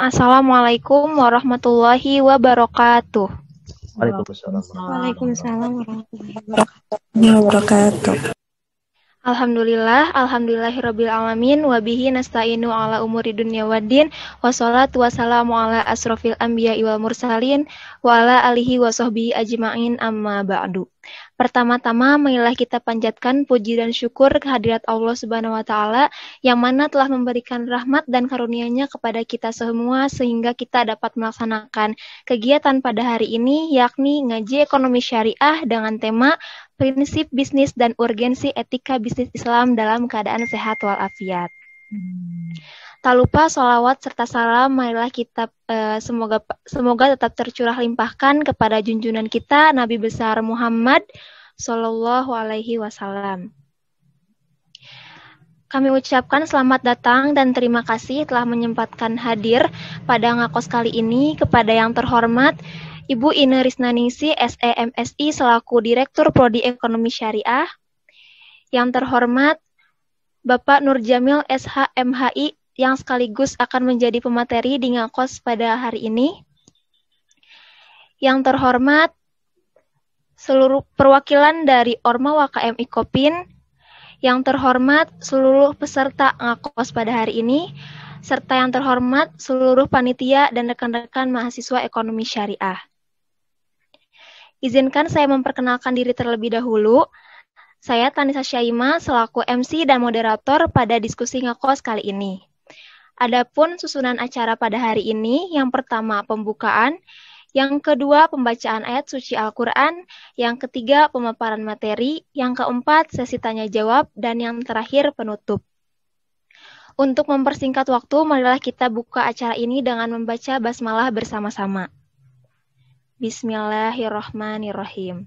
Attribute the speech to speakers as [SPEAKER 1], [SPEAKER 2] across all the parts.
[SPEAKER 1] Assalamualaikum warahmatullahi wabarakatuh.
[SPEAKER 2] Waalaikumsalam.
[SPEAKER 3] Waalaikumsalam warahmatullahi wabarakatuh.
[SPEAKER 1] Alhamdulillahirabbil alamin wa bihi nasta'inu ala umuri dunya waddin wassalatu wassalamu ala asrofil anbiya'i wal mursalin wa ala alihi wa sahbihi ajma'in amma ba'du. Pertama-tama marilah kita panjatkan puji dan syukur kehadirat Allah Subhanahu wa taala yang mana telah memberikan rahmat dan karunia-Nya kepada kita semua sehingga kita dapat melaksanakan kegiatan pada hari ini yakni ngaji ekonomi syariah dengan tema prinsip bisnis dan urgensi etika bisnis Islam dalam keadaan sehat walafiat. Tak lupa sholawat serta salam marilah kita semoga tetap tercurah limpahkan kepada junjungan kita Nabi besar Muhammad Sallallahu Alaihi Wasallam. Kami ucapkan selamat datang dan terima kasih telah menyempatkan hadir pada ngakos kali ini kepada yang terhormat Ibu Ine Risnaningsih SEMSI selaku Direktur Prodi Ekonomi Syariah, yang terhormat Bapak Nur Jamil SHMHI yang sekaligus akan menjadi pemateri di ngakos pada hari ini, yang terhormat seluruh perwakilan dari Orma WKM Ikopin, yang terhormat seluruh peserta ngakos pada hari ini, serta yang terhormat seluruh panitia dan rekan-rekan mahasiswa ekonomi syariah. Izinkan saya memperkenalkan diri terlebih dahulu. Saya Tanisa Syaima selaku MC dan moderator pada diskusi ngakos kali ini. Adapun susunan acara pada hari ini, yang pertama pembukaan, yang kedua pembacaan ayat suci Al-Quran, yang ketiga pemaparan materi, yang keempat sesi tanya jawab, dan yang terakhir penutup. Untuk mempersingkat waktu, marilah kita buka acara ini dengan membaca basmalah bersama-sama. Bismillahirrahmanirrahim.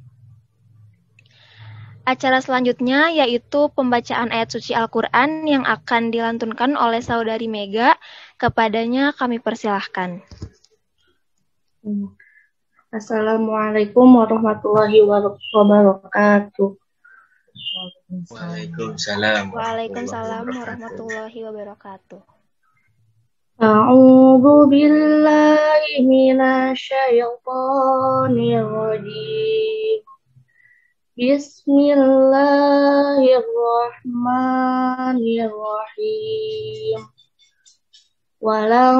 [SPEAKER 1] Acara selanjutnya yaitu pembacaan ayat suci Al-Quran yang akan dilantunkan oleh Saudari Mega. Kepadanya kami persilahkan.
[SPEAKER 3] Assalamualaikum warahmatullahi wabarakatuh.
[SPEAKER 1] Waalaikumsalam warahmatullahi wabarakatuh.
[SPEAKER 3] A'udzu billahi minasyaitonir rajim. Bismillahirrahmanirrahim. Walan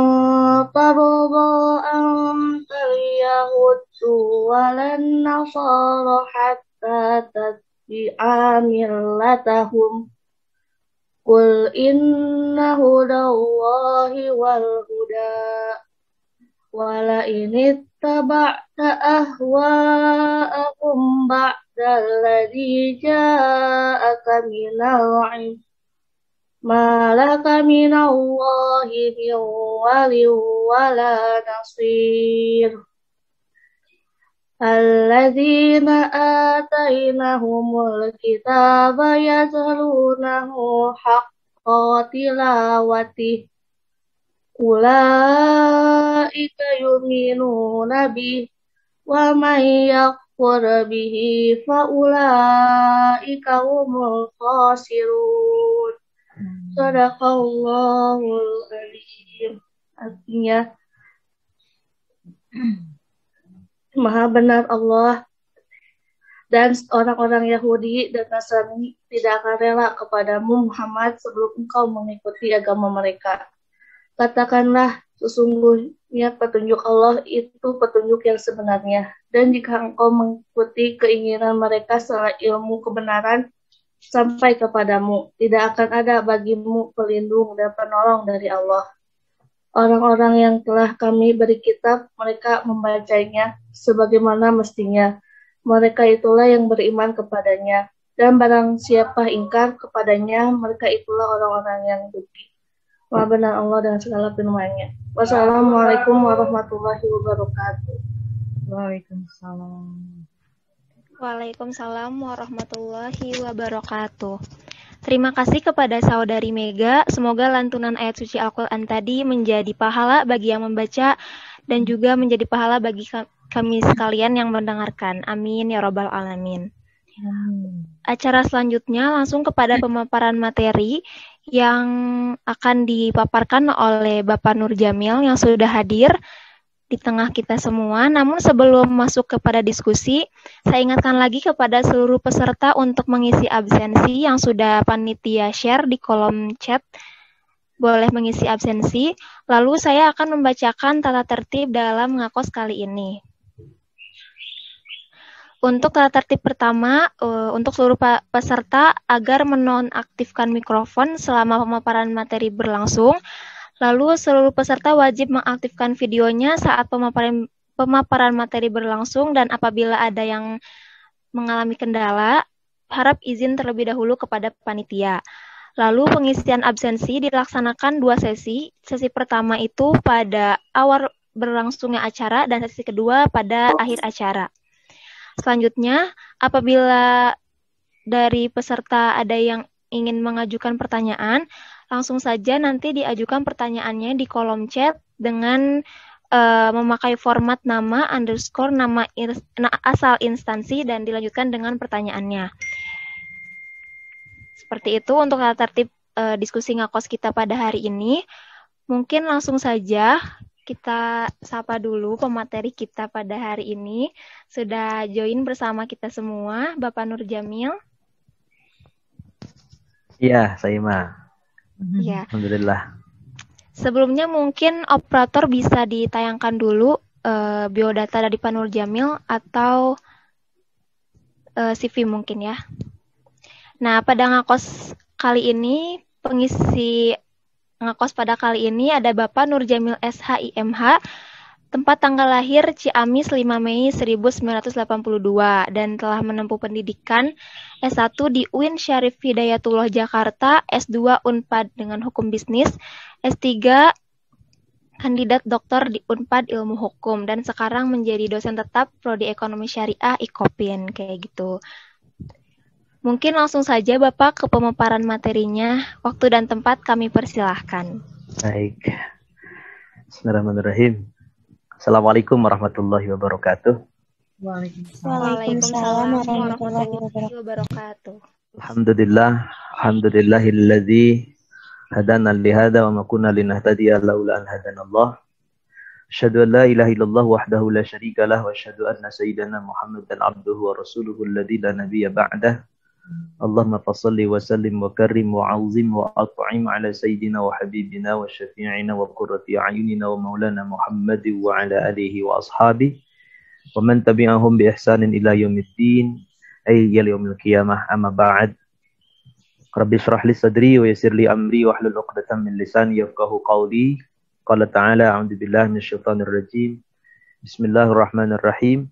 [SPEAKER 3] tarda ankal yahudu walan nasara hatta tattabi'a millatahum. Qul inna hudallahi wal huda wala inittaba'ta ahwa'ahum ba'dalladzi ja'aka minal 'ilm ma laka minallahi min waliyyin wala nasir. Alladzina atainahumul kitaba yatlunahu haqqa tilawatih ulaika yu'minuna bihi wa man yakfur bihi fa ulaika humul khasirun. Shadaqallahul adzim. Artinya, Maha benar Allah dan orang-orang Yahudi dan Nasrani tidak akan rela kepadamu Muhammad sebelum engkau mengikuti agama mereka. Katakanlah, sesungguhnya petunjuk Allah itu petunjuk yang sebenarnya, dan jika engkau mengikuti keinginan mereka setelah ilmu kebenaran sampai kepadamu, tidak akan ada bagimu pelindung dan penolong dari Allah. Orang-orang yang telah kami beri kitab, mereka membacanya sebagaimana mestinya. Mereka itulah yang beriman kepadanya. Dan barang siapa ingkar kepadanya, mereka itulah orang-orang yang rugi. Maha benar Allah dengan segala firman-Nya. Wassalamualaikum warahmatullahi wabarakatuh.
[SPEAKER 1] Waalaikumsalam warahmatullahi wabarakatuh. Terima kasih kepada Saudari Mega. Semoga lantunan ayat suci Al-Quran tadi menjadi pahala bagi yang membaca dan juga menjadi pahala bagi kami sekalian yang mendengarkan. Amin ya rabbal alamin. Acara selanjutnya langsung kepada pemaparan materi yang akan dipaparkan oleh Bapak Nur Jamil yang sudah hadir di tengah kita semua. Namun sebelum masuk kepada diskusi, saya ingatkan lagi kepada seluruh peserta untuk mengisi absensi yang sudah panitia share di kolom chat. Boleh mengisi absensi. Lalu saya akan membacakan tata tertib dalam ngakos kali ini. Untuk tata tertib pertama, untuk seluruh peserta agar menonaktifkan mikrofon selama pemaparan materi berlangsung. Lalu seluruh peserta wajib mengaktifkan videonya saat pemaparan materi berlangsung, dan apabila ada yang mengalami kendala, harap izin terlebih dahulu kepada panitia. Lalu pengisian absensi dilaksanakan 2 sesi. Sesi pertama itu pada awal berlangsungnya acara dan sesi kedua pada akhir acara. Selanjutnya, apabila dari peserta ada yang ingin mengajukan pertanyaan, langsung saja nanti diajukan pertanyaannya di kolom chat dengan memakai format nama _ nama asal instansi dan dilanjutkan dengan pertanyaannya. Seperti itu untuk tata tertib diskusi ngakos kita pada hari ini. Mungkin langsung saja kita sapa dulu pemateri kita pada hari ini. Sudah join bersama kita semua, Bapak Nur Jamil.
[SPEAKER 2] Iya, Saima.
[SPEAKER 1] Ya.
[SPEAKER 2] Alhamdulillah.
[SPEAKER 1] Sebelumnya mungkin operator bisa ditayangkan dulu biodata dari Pak Nur Jamil atau CV mungkin ya. Nah, pada ngakos kali ini, pengisi ngakos pada kali ini ada Bapak Nur Jamil SH IMH, tempat tanggal lahir Ciamis 5 Mei 1982, dan telah menempuh pendidikan S1 di UIN Syarif Hidayatullah Jakarta, S2 Unpad dengan Hukum Bisnis, S3 kandidat doktor di Unpad Ilmu Hukum, dan sekarang menjadi dosen tetap Prodi Ekonomi Syariah IKOPIN, kayak gitu. Mungkin langsung saja Bapak ke pemaparan materinya. Waktu dan tempat kami persilahkan.
[SPEAKER 2] Baik. Bismillahirrahmanirrahim. Assalamualaikum warahmatullahi wabarakatuh.
[SPEAKER 1] Waalaikumsalam warahmatullahi wabarakatuh.
[SPEAKER 2] Alhamdulillahilladzi hadana lihada wa ma kunna linahtadiya laula an hadanallah. Asyhadu an la ilaha illallah wahdahu la syarika lah wa asyhadu anna sayyidana Muhammadan abduhu wa rasuluhu alladzi la nabiyya ba'dah. Allahumma fassalli wa sallim wa karrim wa azim wa at'im ala sayyidina wa habibina wa syafi'ina wa qurrati a'yunina wa maulana Muhammadin wa ala alihi wa ashabihi wa man tabi'ahum bi ihsanin ila yaumiddin ay yaumil qiyamah, amma ba'd. Rabbi shrah li sadri wa yassir li amri wa hlul 'uqdatam min lisani yafqahu qawli. Qala ta'ala a'udzu billahi minasyaitonir rajim. Bismillahirrahmanirrahim.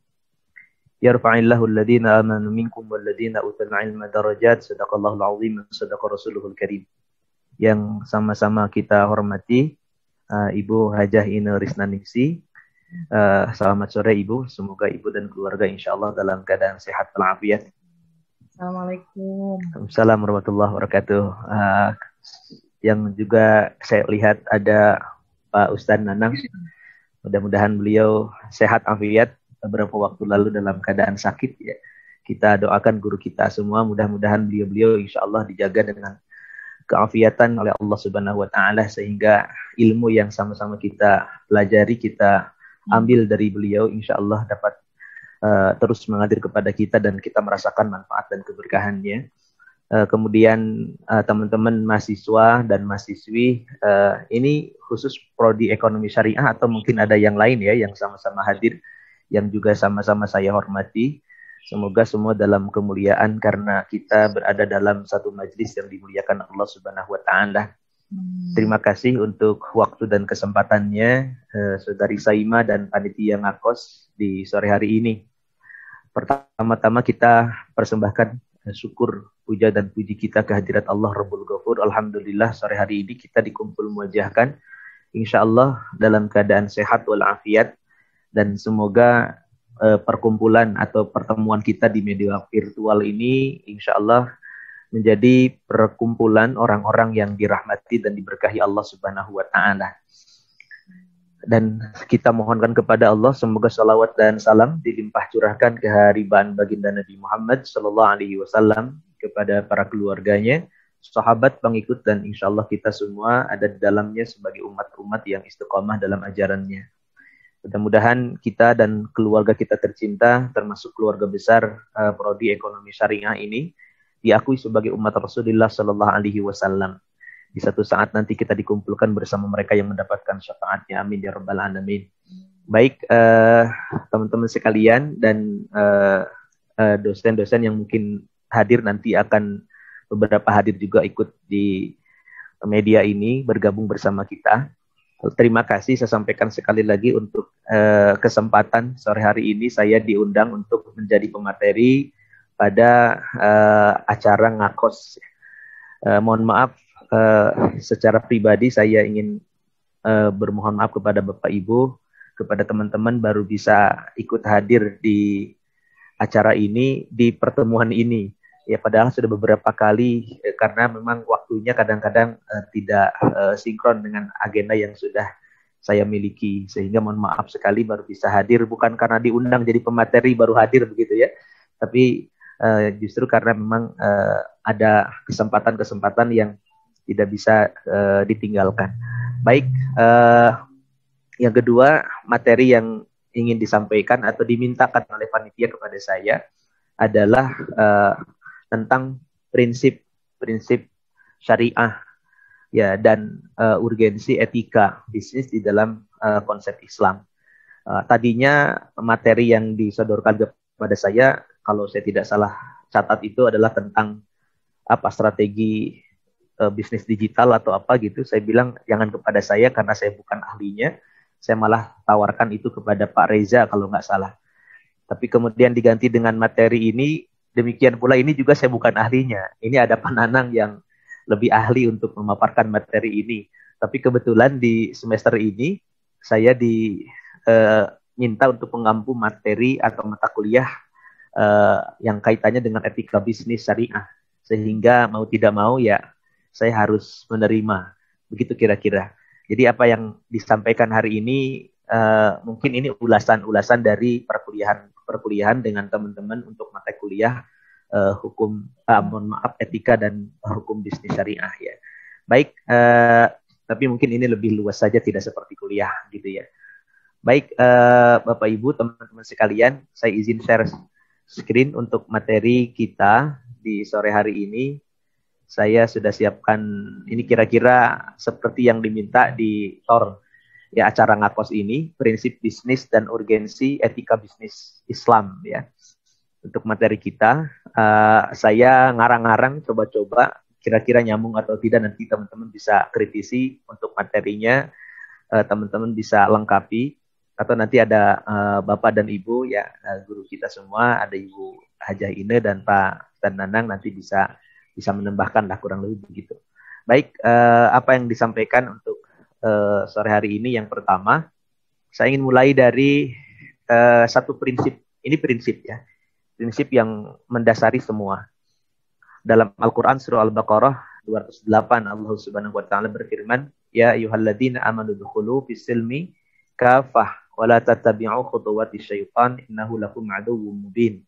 [SPEAKER 2] Yarfa'illahu alladhina amanu minkum walladhina utul ilma darajat. Shadaqallahul azim, shadaqa rasuluhul karim. Yang sama-sama kita hormati Ibu Hajah Ine Risnaningsi. Selamat sore Ibu, semoga Ibu dan keluarga insyaallah dalam keadaan sehat walafiat.
[SPEAKER 3] Assalamualaikum.
[SPEAKER 2] Assalamualaikum warahmatullahi wabarakatuh. Yang juga saya lihat ada Pak Ustadz Nanang. Mudah-mudahan beliau sehat afiat. Beberapa waktu lalu dalam keadaan sakit ya. Kita doakan guru kita semua, mudah-mudahan beliau insyaallah dijaga dengan keafiatan oleh Allah Subhanahu wa taala, sehingga ilmu yang sama-sama kita pelajari, kita ambil dari beliau insyaallah dapat terus mengalir kepada kita dan kita merasakan manfaat dan keberkahannya. Kemudian teman-teman mahasiswa dan mahasiswi, ini khusus Prodi Ekonomi Syariah atau mungkin ada yang lain ya yang sama-sama hadir, yang juga sama-sama saya hormati. Semoga semua dalam kemuliaan karena kita berada dalam satu majelis yang dimuliakan Allah Subhanahu wa taala. Terima kasih untuk waktu dan kesempatannya Saudari Saima dan panitia ngakos di sore hari ini. Pertama-tama kita persembahkan syukur, puja dan puji kita kehadirat Allah Rabbul Ghafur. Alhamdulillah sore hari ini kita dikumpul muwajahkan insyaallah dalam keadaan sehat walafiat. Dan semoga perkumpulan atau pertemuan kita di media virtual ini insya Allah menjadi perkumpulan orang-orang yang dirahmati dan diberkahi Allah Subhanahu wa taala. Dan kita mohonkan kepada Allah semoga salawat dan salam dilimpah curahkan kehariban baginda Nabi Muhammad sallallahu alaihi wasallam kepada para keluarganya, sahabat, pengikut, dan insya Allah kita semua ada di dalamnya sebagai umat-umat yang istiqomah dalam ajarannya. Mudah-mudahan kita dan keluarga kita tercinta, termasuk keluarga besar Prodi Ekonomi Syariah ini, diakui sebagai umat Rasulullah Sallallahu Alaihi Wasallam. Di satu saat nanti kita dikumpulkan bersama mereka yang mendapatkan syafaatnya. Amin ya rabbal alamin. Baik teman-teman sekalian dan dosen-dosen yang mungkin hadir nanti akan beberapa hadir juga ikut di media ini bergabung bersama kita. Terima kasih saya sampaikan sekali lagi untuk kesempatan sore hari ini saya diundang untuk menjadi pemateri pada acara ngakos. Mohon maaf secara pribadi saya ingin bermohon maaf kepada Bapak Ibu, kepada teman-teman baru bisa ikut hadir di acara ini, di pertemuan ini. Ya padahal sudah beberapa kali karena memang waktunya kadang-kadang tidak sinkron dengan agenda yang sudah saya miliki. Sehingga mohon maaf sekali baru bisa hadir, bukan karena diundang jadi pemateri baru hadir begitu ya. Tapi justru karena memang ada kesempatan-kesempatan yang tidak bisa ditinggalkan. Baik, yang kedua, materi yang ingin disampaikan atau dimintakan oleh panitia kepada saya adalah tentang prinsip syariah ya dan urgensi etika bisnis di dalam konsep Islam. Tadinya materi yang disodorkan kepada saya, kalau saya tidak salah catat itu adalah tentang strategi bisnis digital atau apa gitu. Saya bilang jangan kepada saya karena saya bukan ahlinya. Saya malah tawarkan itu kepada Pak Reza kalau nggak salah. Tapi kemudian diganti dengan materi ini, demikian pula ini juga saya bukan ahlinya. Ini ada Pak Nanang yang lebih ahli untuk memaparkan materi ini. Tapi kebetulan di semester ini, saya diminta untuk mengampu materi atau mata kuliah yang kaitannya dengan etika bisnis syariah. Sehingga mau tidak mau ya saya harus menerima. Begitu kira-kira. Jadi apa yang disampaikan hari ini mungkin ini ulasan-ulasan dari perkuliahan dengan teman-teman untuk mata kuliah etika dan hukum bisnis syariah ya. Baik, tapi mungkin ini lebih luas saja, tidak seperti kuliah gitu ya. Baik, Bapak Ibu, teman-teman sekalian, saya izin share screen untuk materi kita di sore hari ini. Saya sudah siapkan ini kira-kira seperti yang diminta di TOR ya, acara ngakos ini, prinsip bisnis dan urgensi etika bisnis Islam ya. Untuk materi kita, saya ngarang-ngarang, coba-coba kira-kira nyambung atau tidak, nanti teman-teman bisa kritisi untuk materinya, teman-teman bisa lengkapi, atau nanti ada Bapak dan Ibu ya, guru kita semua, ada Ibu Hajah Ine dan Pak Ustaz Nanang nanti bisa menambahkan lah, kurang lebih begitu. Baik, apa yang disampaikan untuk sore hari ini? Yang pertama, saya ingin mulai dari satu prinsip. Ini prinsip ya, prinsip yang mendasari semua. Dalam Al-Quran surah Al-Baqarah 208, Allah Subhanahu Wa Taala berfirman, Ya ayyuhalladzina amanu dukhulu fis-silmi kafah wa la tattabi'u khutuwati syaitan innahu lakum aduwwum mubin.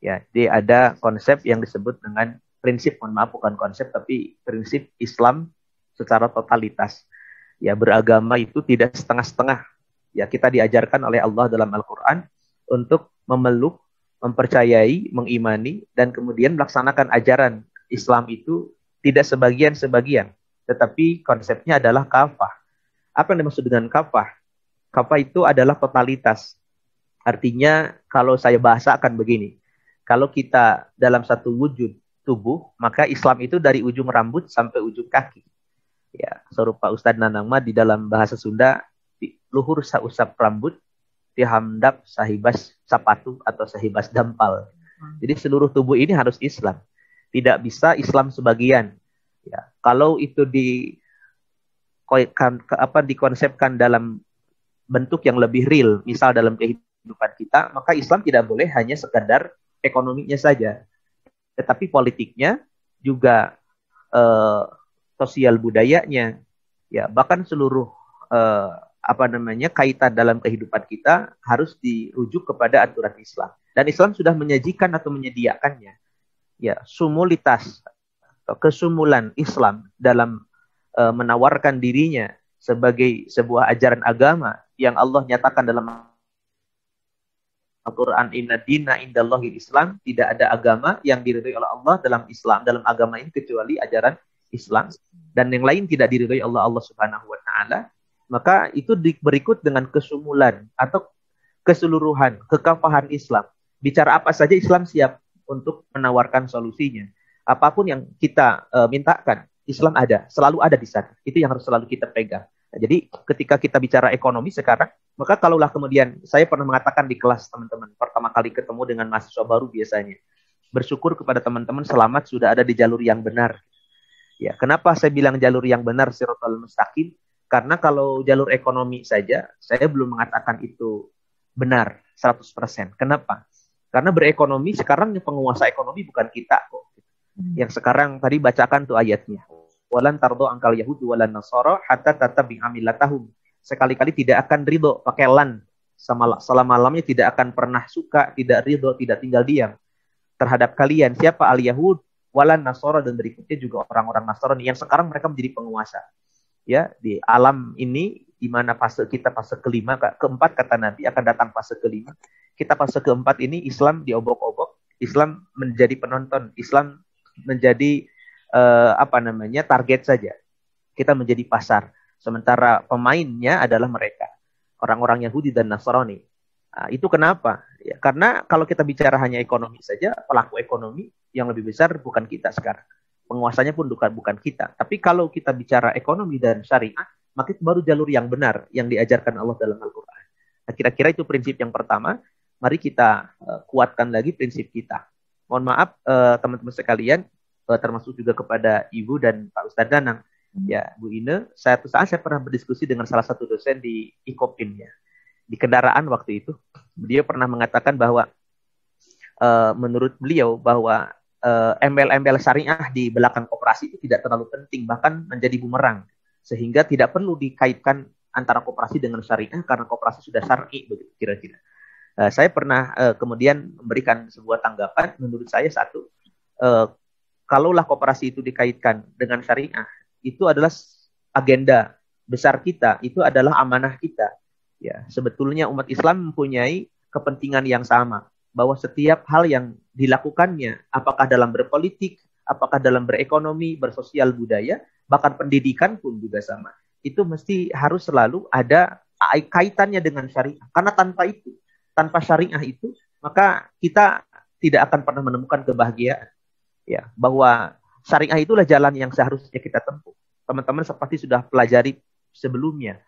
[SPEAKER 2] Ya, jadi ada konsep yang disebut dengan prinsip, mohon maaf bukan konsep, tapi prinsip Islam secara totalitas. Ya, beragama itu tidak setengah-setengah. Ya, kita diajarkan oleh Allah dalam Al-Quran untuk memeluk, mempercayai, mengimani, dan kemudian melaksanakan ajaran Islam itu tidak sebagian-sebagian, tetapi konsepnya adalah kafah. Apa yang dimaksud dengan kafah? Kafah itu adalah totalitas. Artinya, kalau saya bahasakan begini, kalau kita dalam satu wujud tubuh, maka Islam itu dari ujung rambut sampai ujung kaki. Ya, serupa Ustadz Nanang di dalam bahasa Sunda, luhur sausap rambut, dihamdap sahibas sapatu atau sahibas dampal. Jadi seluruh tubuh ini harus Islam. Tidak bisa Islam sebagian. Ya, kalau itu dikonsepkan dalam bentuk yang lebih real, misal dalam kehidupan kita, maka Islam tidak boleh hanya sekadar ekonominya saja, tetapi politiknya juga sosial budayanya, ya bahkan seluruh kaitan dalam kehidupan kita harus dirujuk kepada aturan Islam. Dan Islam sudah menyajikan atau menyediakannya. Ya, sumulitas kesumulan Islam dalam menawarkan dirinya sebagai sebuah ajaran agama yang Allah nyatakan dalam Al-Quran, inna dina indallahi Islam, tidak ada agama yang diridhoi oleh Allah dalam agama ini kecuali ajaran Islam, dan yang lain tidak diridhoi Allah Subhanahu wa taala. Maka itu berikut dengan kesumulan atau keseluruhan kekafahan Islam. Bicara apa saja Islam siap untuk menawarkan solusinya. Apapun yang kita mintakan, Islam ada, selalu ada di sana. Itu yang harus selalu kita pegang. Nah, jadi ketika kita bicara ekonomi sekarang, maka kalaulah kemudian saya pernah mengatakan di kelas teman-teman, pertama kali ketemu dengan mahasiswa baru biasanya, bersyukur kepada teman-teman selamat sudah ada di jalur yang benar. Ya, kenapa saya bilang jalur yang benar, Shiratal Mustaqim? Karena kalau jalur ekonomi saja, saya belum mengatakan itu benar 100%. Kenapa? Karena berekonomi sekarang penguasa ekonomi bukan kita kok. Yang sekarang tadi bacakan tuh ayatnya. Walan tardo angkal Yahudi walan Nasara hatta tatabi'a millatahum. Sekali-kali tidak akan ridho, pakai lan. Selama-lamanya tidak akan pernah suka, tidak ridho, tidak tinggal diam terhadap kalian. Siapa? Al-Yahud, walan Nasara, dan berikutnya juga orang-orang Nasrani yang sekarang mereka menjadi penguasa. Ya, di alam ini, di mana fase kita fase kelima, keempat kata Nabi akan datang fase kelima. Kita fase keempat ini Islam diobok-obok, Islam menjadi penonton, Islam menjadi target saja. Kita menjadi pasar. Sementara pemainnya adalah mereka, orang-orang Yahudi dan Nasrani. Nah, itu kenapa? Ya, karena kalau kita bicara hanya ekonomi saja, pelaku ekonomi yang lebih besar bukan kita sekarang. Penguasanya pun bukan kita. Tapi kalau kita bicara ekonomi dan syariah, maka itu baru jalur yang benar yang diajarkan Allah dalam Al-Quran. Nah, kira-kira itu prinsip yang pertama. Mari kita kuatkan lagi prinsip kita. Mohon maaf teman-teman sekalian, termasuk juga kepada Ibu dan Pak Ustadz Danang. Ya, Bu Ine, saya pernah berdiskusi dengan salah satu dosen di IKOPIN ya. Di kendaraan waktu itu, beliau pernah mengatakan bahwa menurut beliau bahwa embel-embel syariah di belakang koperasi itu tidak terlalu penting, bahkan menjadi bumerang, sehingga tidak perlu dikaitkan antara koperasi dengan syariah karena koperasi sudah syar'i, begitu kira-kira. Saya pernah kemudian memberikan sebuah tanggapan. Menurut saya satu, kalaulah koperasi itu dikaitkan dengan syariah, itu adalah agenda besar kita, itu adalah amanah kita. Ya, sebetulnya umat Islam mempunyai kepentingan yang sama, bahwa setiap hal yang dilakukannya, apakah dalam berpolitik, apakah dalam berekonomi, bersosial, budaya, bahkan pendidikan pun juga sama. Itu mesti harus selalu ada kaitannya dengan syariah. Karena tanpa syariah itu, maka kita tidak akan pernah menemukan kebahagiaan. Ya, bahwa syariah itulah jalan yang seharusnya kita tempuh. Teman-teman seperti sudah pelajari sebelumnya,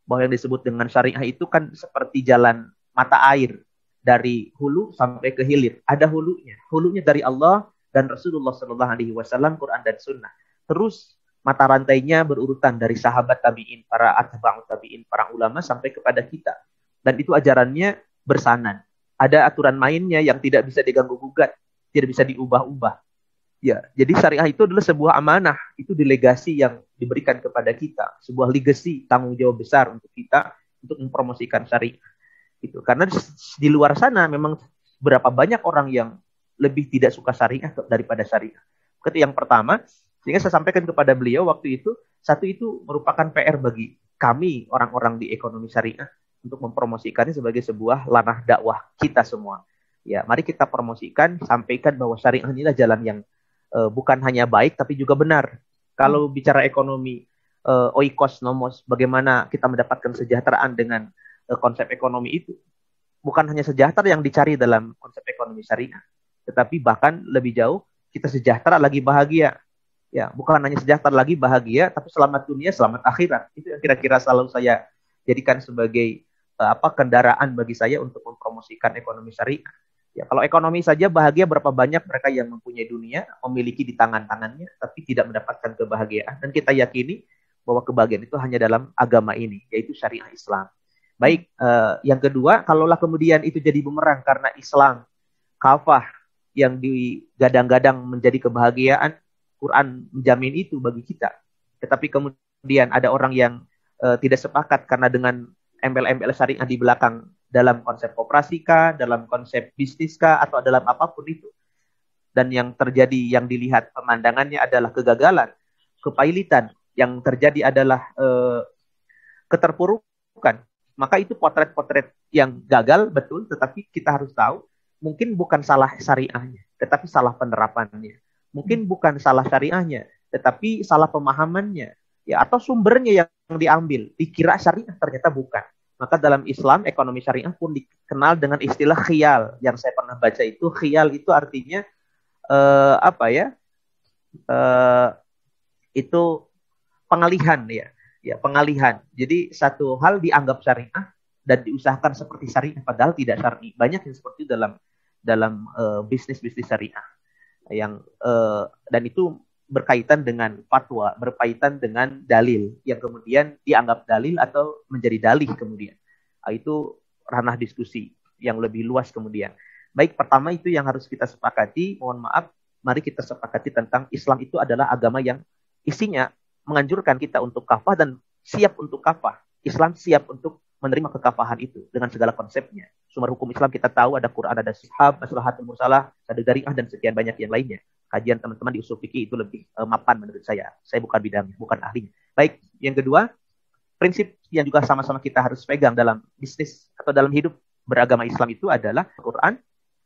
[SPEAKER 2] bahwa yang disebut dengan syariah itu kan seperti jalan mata air dari hulu sampai ke hilir. Ada hulunya dari Allah dan Rasulullah SAW, Quran dan Sunnah. Terus mata rantainya berurutan dari sahabat tabiin, para atba'ut tabiin, para ulama sampai kepada kita. Dan itu ajarannya bersanan. Ada aturan mainnya yang tidak bisa diganggu-gugat, tidak bisa diubah-ubah. Ya, jadi syariah itu adalah sebuah amanah, itu delegasi yang diberikan kepada kita, sebuah legacy, tanggung jawab besar untuk kita untuk mempromosikan syariah. Itu karena di luar sana memang berapa banyak orang yang lebih tidak suka syariah daripada syariah. Itu yang pertama, sehingga saya sampaikan kepada beliau waktu itu, satu itu merupakan PR bagi kami orang-orang di ekonomi syariah untuk mempromosikannya sebagai sebuah lanah dakwah kita semua. Ya, mari kita promosikan, sampaikan bahwa syariah inilah jalan yang bukan hanya baik tapi juga benar. Kalau bicara ekonomi, oikos nomos, bagaimana kita mendapatkan kesejahteraan dengan konsep ekonomi itu, bukan hanya sejahtera yang dicari dalam konsep ekonomi syariah, tetapi bahkan lebih jauh, kita sejahtera lagi bahagia. Ya, bukan hanya sejahtera lagi bahagia, tapi selamat dunia, selamat akhirat. Itu yang kira-kira selalu saya jadikan sebagai kendaraan bagi saya untuk mempromosikan ekonomi syariah. Ya, kalau ekonomi saja bahagia, berapa banyak mereka yang mempunyai dunia, memiliki di tangan-tangannya, tapi tidak mendapatkan kebahagiaan. Dan kita yakini bahwa kebahagiaan itu hanya dalam agama ini, yaitu syariah Islam. Baik, yang kedua, kalaulah kemudian itu jadi bumerang karena Islam, kafah, yang digadang-gadang menjadi kebahagiaan, Quran menjamin itu bagi kita. Tetapi kemudian ada orang yang tidak sepakat karena dengan embel-embel syariah di belakang, dalam konsep koperasi kah, dalam konsep bisnis kah, atau dalam apapun itu. dan yang terjadi, yang dilihat pemandangannya adalah kegagalan, kepailitan, yang terjadi adalah keterpurukan, maka itu potret-potret yang gagal betul, tetapi kita harus tahu mungkin bukan salah syariahnya, tetapi salah penerapannya. Mungkin bukan salah syariahnya, tetapi salah pemahamannya, ya, atau sumbernya yang diambil, dikira syariah ternyata bukan. Maka dalam Islam ekonomi syariah pun dikenal dengan istilah khiyal. Yang saya pernah baca itu khiyal itu artinya itu pengalihan, ya pengalihan. Jadi satu hal dianggap syariah dan diusahakan seperti syariah padahal tidak syar'i. Banyak yang seperti itu dalam bisnis syariah yang dan itu berkaitan dengan fatwa, berkaitan dengan dalil yang kemudian dianggap dalil atau menjadi dalih kemudian. Itu ranah diskusi yang lebih luas kemudian. Baik, pertama itu yang harus kita sepakati, mohon maaf, mari kita sepakati tentang Islam itu adalah agama yang isinya menganjurkan kita untuk kafah dan siap untuk kafah. Islam siap untuk menerima kekafahan itu dengan segala konsepnya. Sumber hukum Islam kita tahu ada Quran, ada Shihab, Maslahatul Mursalah, ada Dari'ah dan sekian banyak yang lainnya. Kajian teman-teman di usul fikih itu lebih mapan menurut saya. Saya bukan bidangnya, bukan ahlinya. Baik, yang kedua, prinsip yang juga sama-sama kita harus pegang dalam bisnis atau dalam hidup beragama Islam itu adalah Quran,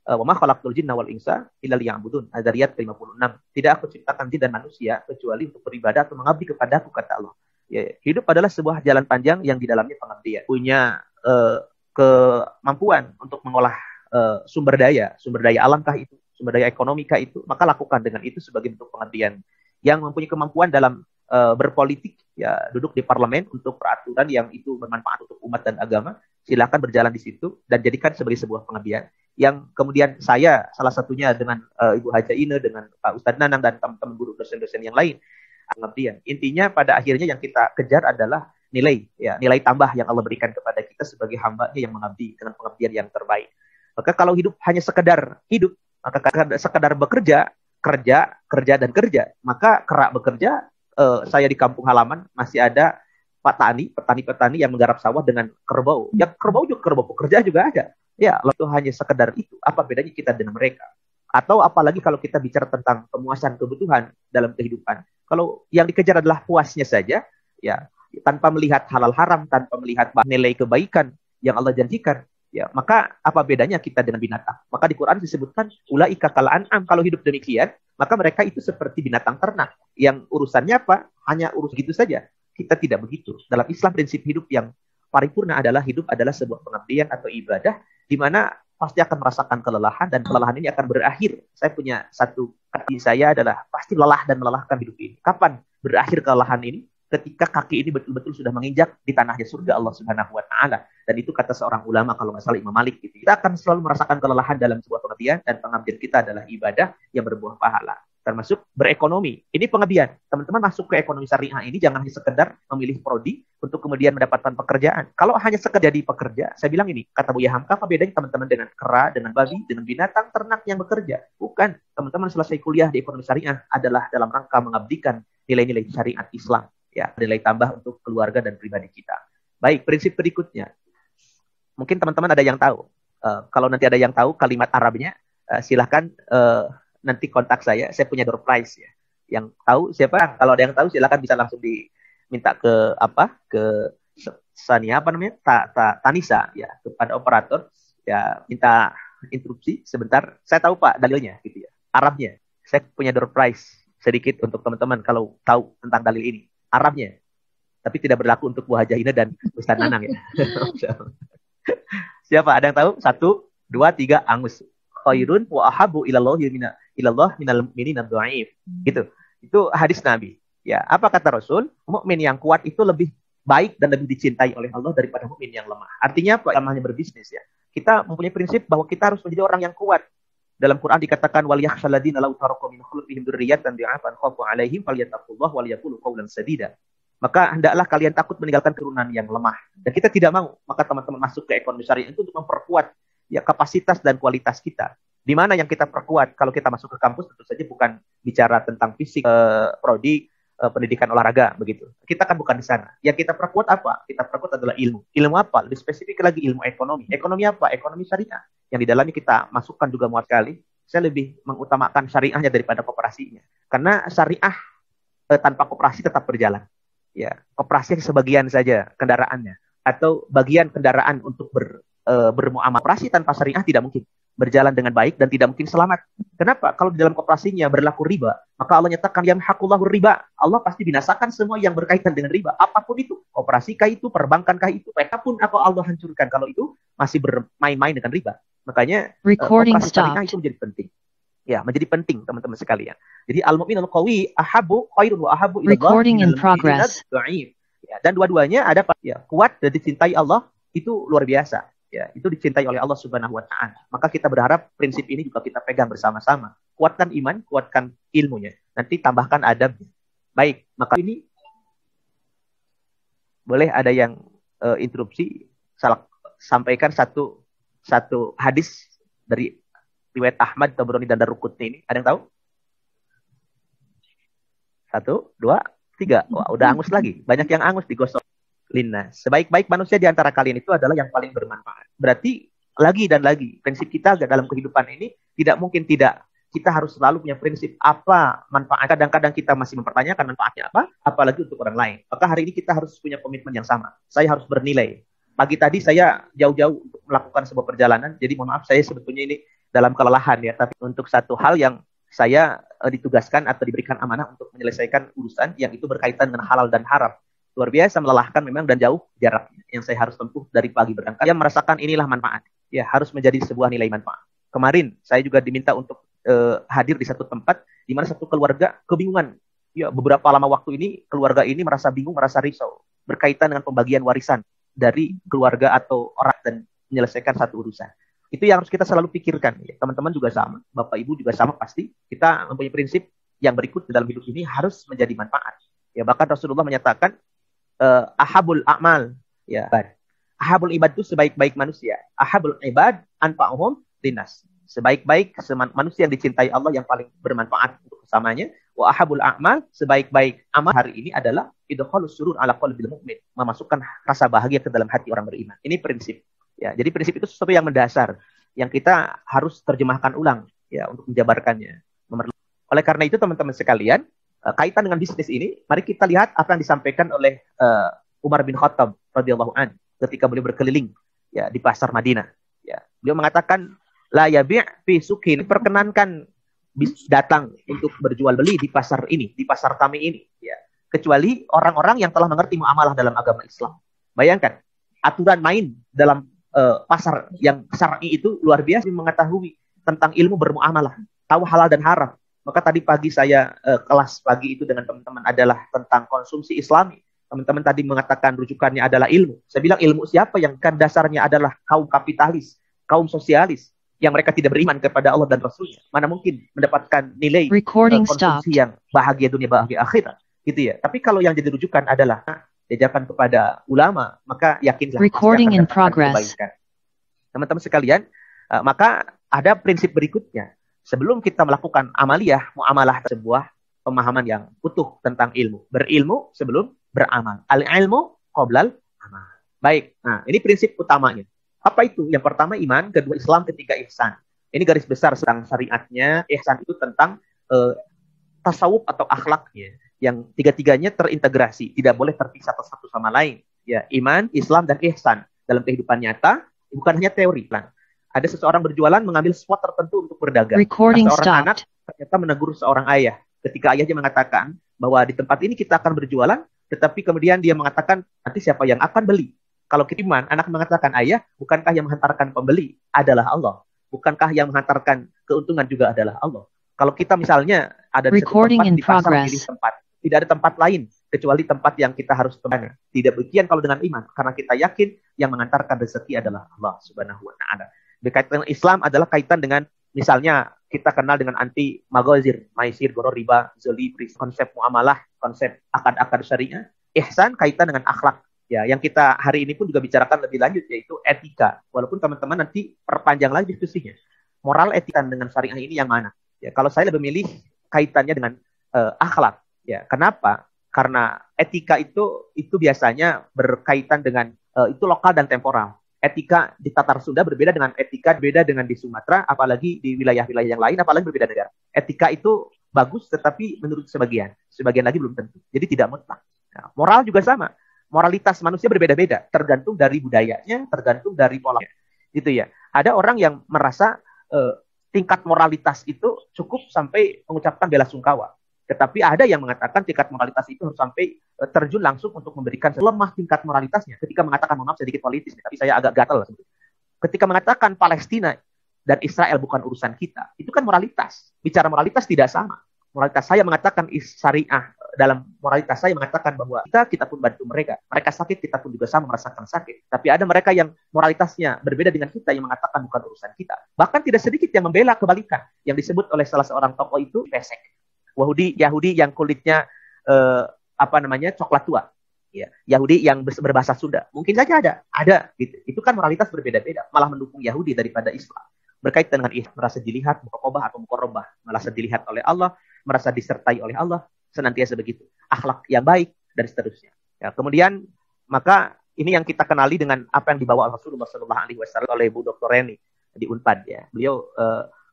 [SPEAKER 2] wa ma khalaqtul jinna wal insa illa liya'budun. Adzariyat 56. Tidak aku ciptakan jin dan manusia kecuali untuk beribadah atau mengabdi kepadaku, kata Allah. Ya, hidup adalah sebuah jalan panjang yang di dalamnya pengabdian. Punya kemampuan untuk mengolah sumber daya alamkah itu, sumber daya ekonomikah itu, maka lakukan dengan itu sebagai bentuk pengabdian. Yang mempunyai kemampuan dalam berpolitik, ya duduk di parlemen untuk peraturan yang itu bermanfaat untuk umat dan agama, silakan berjalan di situ dan jadikan sebagai sebuah pengabdian. Yang kemudian saya salah satunya dengan Ibu Haja Ine, dengan Pak Ustadz Nanang dan teman-teman guru dosen-dosen yang lain, pengabdian. Intinya pada akhirnya yang kita kejar adalah nilai tambah yang Allah berikan kepada kita sebagai hamba-Nya yang mengabdi dengan pengabdian yang terbaik. Maka kalau hidup hanya sekedar hidup, maka sekedar bekerja, kerja, maka kerak bekerja. Saya di kampung halaman masih ada petani yang menggarap sawah dengan kerbau. Ya kerbau pekerja juga ada. Ya, lalu hanya sekedar itu, apa bedanya kita dengan mereka? Atau apalagi kalau kita bicara tentang pemuasan kebutuhan dalam kehidupan. Kalau yang dikejar adalah puasnya saja, ya tanpa melihat halal haram, tanpa melihat nilai kebaikan yang Allah janjikan, ya maka apa bedanya kita dengan binatang? Maka di Quran disebutkan ulaika kal an'am, kalau hidup demikian, maka mereka itu seperti binatang ternak yang urusannya apa? Hanya urus gitu saja. Kita tidak begitu. Dalam Islam prinsip hidup yang paripurna adalah hidup adalah sebuah pengabdian atau ibadah di mana pasti akan merasakan kelelahan dan kelelahan ini akan berakhir. Saya punya satu kaki saya adalah pasti lelah dan melelahkan hidup ini. Kapan berakhir kelelahan ini? Ketika kaki ini betul-betul sudah menginjak di tanahnya surga Allah Subhanahu wa taala. Dan itu kata seorang ulama kalau nggak salah Imam Malik gitu. Kita akan selalu merasakan kelelahan dalam sebuah pengabdian dan pengabdian kita adalah ibadah yang berbuah pahala. Termasuk berekonomi. Ini pengabdian. Teman-teman masuk ke ekonomi syariah ini jangan hanya sekedar memilih prodi untuk kemudian mendapatkan pekerjaan. Kalau hanya sekedar jadi pekerja, saya bilang ini, kata Buya Hamka, apa bedanya teman-teman dengan kera, dengan babi, dengan binatang ternak yang bekerja? Bukan. Teman-teman selesai kuliah di ekonomi syariah adalah dalam rangka mengabdikan nilai-nilai syariat Islam. Ya, nilai tambah untuk keluarga dan pribadi kita. Baik, prinsip berikutnya. Mungkin teman-teman ada yang tahu. Kalau nanti ada yang tahu kalimat Arabnya, silahkan nanti kontak saya punya door prize ya. Yang tahu siapa? Kalau ada yang tahu silakan bisa langsung diminta ke Sania Tanisa ya, kepada operator ya, minta instruksi sebentar. Saya tahu Pak dalilnya gitu ya. Arabnya. Saya punya door prize sedikit untuk teman-teman kalau tahu tentang dalil ini. Arabnya. Tapi tidak berlaku untuk Bu Haja Ina dan Ustaz Nanang ya. Siapa? Ada yang tahu? 1, 2, 3, angus. Khairun wa ahabu ilallah minal mu'minin ad-dha'if. Gitu. Itu hadis Nabi. Ya, apa kata Rasul? Mukmin yang kuat itu lebih baik dan lebih dicintai oleh Allah daripada mukmin yang lemah. Artinya apa? Namanya berbisnis ya. Kita mempunyai prinsip bahwa kita harus menjadi orang yang kuat. Dalam Quran dikatakan wal yakhshal ladzina law taraku min khulfihim dzurriyyatan dha'afan khafu 'alaihim falyattaqullaha wal yaqulu qawlan sadida. Maka hendaklah kalian takut meninggalkan keturunan yang lemah. Dan kita tidak mau. Maka teman-teman masuk ke ekonomi syariah itu untuk memperkuat ya kapasitas dan kualitas kita. Di mana yang kita perkuat? Kalau kita masuk ke kampus tentu saja bukan bicara tentang fisik, prodi, pendidikan olahraga begitu. Kita kan bukan di sana. Yang kita perkuat apa? Kita perkuat adalah ilmu. Ilmu apa? Lebih spesifik lagi ilmu ekonomi. Ekonomi apa? Ekonomi syariah. Yang di dalamnya kita masukkan juga muat sekali saya lebih mengutamakan syariahnya daripada koperasinya. Karena syariah tanpa koperasi tetap berjalan. Ya, koperasi sebagian saja kendaraannya, atau bagian kendaraan untuk bermuamalah. Koperasi tanpa syariah tidak mungkin berjalan dengan baik dan tidak mungkin selamat. Kenapa? Kalau di dalam koperasinya berlaku riba, maka Allah nyatakan yamhaqullahu riba. Allah pasti binasakan semua yang berkaitan dengan riba, apapun itu. Koperasi kah itu, perbankan kah itu, apapun Allah hancurkan kalau itu masih bermain-main dengan riba. Makanya koperasi syariah itu menjadi penting. Ya, menjadi penting teman-teman sekalian. Jadi al-mu'minul qawi ahabbu khairun wa ahabbu ila Allah.
[SPEAKER 4] Recording in progress.
[SPEAKER 2] Ya, dan dua-duanya ada ya, kuat dan dicintai Allah itu luar biasa. Ya, itu dicintai oleh Allah Subhanahu wa taala. Maka kita berharap prinsip ini juga kita pegang bersama-sama. Kuatkan iman, kuatkan ilmunya. Nanti tambahkan adabnya. Baik, maka ini boleh ada yang interupsi, sampaikan satu hadis dari riwayat Ahmad, Tabrani dan Daruqutni ini. Ada yang tahu? 1, 2, 3. Wah, udah angus lagi. Banyak yang angus digosok. Lina, sebaik-baik manusia di antara kalian itu adalah yang paling bermanfaat. Berarti lagi dan lagi, prinsip kita dalam kehidupan ini tidak mungkin tidak. Kita harus selalu punya prinsip apa manfaat. Kadang-kadang kita masih mempertanyakan manfaatnya apa, apalagi untuk orang lain. Maka hari ini kita harus punya komitmen yang sama. Saya harus bernilai. Pagi tadi saya jauh-jauh untuk melakukan sebuah perjalanan, jadi mohon maaf saya sebetulnya ini dalam kelelahan ya, tapi untuk satu hal yang saya ditugaskan atau diberikan amanah untuk menyelesaikan urusan yang itu berkaitan dengan halal dan haram. Luar biasa, melelahkan memang dan jauh jarak yang saya harus tempuh dari pagi berangkat. Saya merasakan inilah manfaat. Ya, harus menjadi sebuah nilai manfaat. Kemarin saya juga diminta untuk hadir di satu tempat di mana satu keluarga kebingungan. Ya, beberapa lama waktu ini keluarga ini merasa bingung, merasa risau berkaitan dengan pembagian warisan dari keluarga atau orang dan menyelesaikan satu urusan. Itu yang harus kita selalu pikirkan. Ya, teman-teman juga sama, Bapak Ibu juga sama pasti. Kita mempunyai prinsip yang berikut dalam hidup ini harus menjadi manfaat. Ya, bahkan Rasulullah menyatakan ahabul a'mal, ya. Ahabul ibad itu sebaik-baik manusia. Ahabul ibad anfa'uhum linnas. Sebaik-baik manusia yang dicintai Allah yang paling bermanfaat untuk kesamanya. Wa ahabul a'mal, sebaik-baik amal hari ini adalah idkhalus surur ala qalbil mu'min, memasukkan rasa bahagia ke dalam hati orang beriman. Ini prinsip. Ya, jadi prinsip itu sesuatu yang mendasar yang kita harus terjemahkan ulang ya untuk menjabarkannya. Oleh karena itu teman-teman sekalian, kaitan dengan bisnis ini, mari kita lihat apa yang disampaikan oleh Umar bin Khattab radhiyallahu an ketika beliau berkeliling ya di pasar Madinah. Ya, beliau mengatakan la yabi' fi suqin, perkenankan datang untuk berjual beli di pasar ini, di pasar kami ini, ya, kecuali orang-orang yang telah mengerti muamalah dalam agama Islam. Bayangkan aturan main dalam pasar yang syar'i itu luar biasa, mengetahui tentang ilmu bermuamalah, tahu halal dan haram. Maka tadi pagi saya kelas pagi itu dengan teman-teman adalah tentang konsumsi Islami. Teman-teman tadi mengatakan rujukannya adalah ilmu. Saya bilang ilmu siapa yang kan dasarnya adalah kaum kapitalis, kaum sosialis, yang mereka tidak beriman kepada Allah dan Rasulnya. Mana mungkin mendapatkan nilai konsumsi yang bahagia dunia, bahagia akhirat. Gitu ya. Tapi kalau yang jadi rujukan adalah diajarkan kepada ulama, maka yakinlah
[SPEAKER 4] recording in progress.
[SPEAKER 2] Teman-teman sekalian, maka ada prinsip berikutnya. Sebelum kita melakukan amaliyah, muamalah sebuah pemahaman yang utuh tentang ilmu. Berilmu sebelum beramal. Al-ilmu qoblal amal. Baik, nah ini prinsip utamanya. Apa itu? Yang pertama iman, kedua Islam, ketiga ihsan. Ini garis besar tentang syariatnya. Ihsan itu tentang tasawuf atau akhlaknya. Yang tiga-tiganya terintegrasi, tidak boleh terpisah satu sama lain. Ya, iman, Islam, dan ihsan dalam kehidupan nyata bukan hanya teori. Ada seseorang berjualan mengambil spot tertentu untuk berdagang. Seorang anak ternyata menegur seorang ayah. Ketika ayahnya mengatakan bahwa di tempat ini kita akan berjualan, tetapi kemudian dia mengatakan nanti siapa yang akan beli. Kalau kita iman, anak mengatakan ayah, bukankah yang menghantarkan pembeli adalah Allah? Bukankah yang menghantarkan keuntungan juga adalah Allah? Kalau kita misalnya ada di satu tempat di pasar pilih tempat, tidak ada tempat lain kecuali tempat yang kita harus temukan. Tidak demikian kalau dengan iman, karena kita yakin yang mengantarkan rezeki adalah Allah Subhanahu wa taala. Berkaitan dengan Islam adalah kaitan dengan misalnya kita kenal dengan anti magazir, maisir, goro, riba, zoli, konsep muamalah, konsep akad-akad syariah. Ihsan kaitan dengan akhlak. Ya, yang kita hari ini pun juga bicarakan lebih lanjut yaitu etika. Walaupun teman-teman nanti perpanjang lagi diskusinya. Moral etika dengan syariah ini yang mana? Ya, kalau saya lebih milih kaitannya dengan akhlak. Ya, kenapa? Karena etika itu biasanya berkaitan dengan itu lokal dan temporal. Etika di Tatar Sunda berbeda dengan etika beda dengan di Sumatera, apalagi di wilayah-wilayah yang lain, apalagi berbeda negara. Etika itu bagus, tetapi menurut sebagian lagi belum tentu. Jadi tidak mutlak. Nah, moral juga sama. Moralitas manusia berbeda-beda, tergantung dari budayanya, tergantung dari polanya. Gitu ya. Ada orang yang merasa tingkat moralitas itu cukup sampai mengucapkan bela sungkawa. Tetapi ada yang mengatakan tingkat moralitas itu harus sampai terjun langsung untuk memberikan lemah tingkat moralitasnya. Ketika mengatakan, mohon maaf sedikit politis, tapi saya agak gatal. Ketika mengatakan Palestina dan Israel bukan urusan kita, itu kan moralitas. Bicara moralitas tidak sama. Moralitas saya mengatakan syariah. Dalam moralitas saya mengatakan bahwa kita pun bantu mereka. Mereka sakit, kita pun juga sama merasakan sakit. Tapi ada mereka yang moralitasnya berbeda dengan kita yang mengatakan bukan urusan kita. Bahkan tidak sedikit yang membela kebalikan. Yang disebut oleh salah seorang tokoh itu pesek. Yahudi yang kulitnya coklat tua. Ya, Yahudi yang berbahasa Sunda. Mungkin saja ada gitu. Itu kan moralitas berbeda-beda, malah mendukung Yahudi daripada Islam. Berkaitan dengan merasa dilihat muraqabah atau muqarrabah, merasa dilihat oleh Allah, merasa disertai oleh Allah, senantiasa begitu. Akhlak yang baik dan seterusnya. Ya, kemudian maka ini yang kita kenali dengan apa yang dibawa Rasulullah SAW oleh Bu Dr. Reni di Unpad ya. Beliau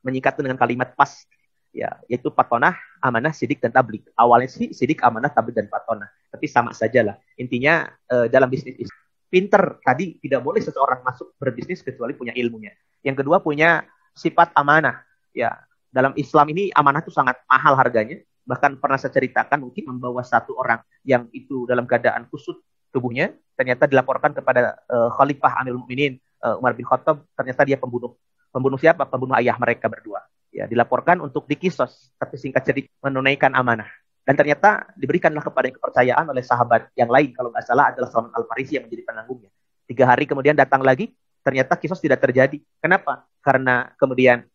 [SPEAKER 2] menyingkatkan dengan kalimat pas. Ya, yaitu patonah, amanah, sidik, dan tablik. Awalnya sih sidik, amanah, tablik, dan patonah. Tapi sama sajalah. Intinya dalam bisnis pinter tadi tidak boleh seseorang masuk berbisnis kecuali punya ilmunya. Yang kedua punya sifat amanah. Ya, dalam Islam ini amanah itu sangat mahal harganya. Bahkan pernah saya ceritakan mungkin membawa satu orang yang itu dalam keadaan kusut tubuhnya, ternyata dilaporkan kepada Khalifah Amirul Mukminin Umar bin Khattab, ternyata dia pembunuh. Pembunuh siapa? Pembunuh ayah mereka berdua. Ya, dilaporkan untuk dikisos, tapi singkat cerita menunaikan amanah. Dan ternyata diberikanlah kepada kepercayaan oleh sahabat yang lain, kalau nggak salah adalah Salman Al-Farisi yang menjadi penanggungnya. 3 hari kemudian datang lagi, ternyata kisos tidak terjadi. Kenapa? Karena kemudian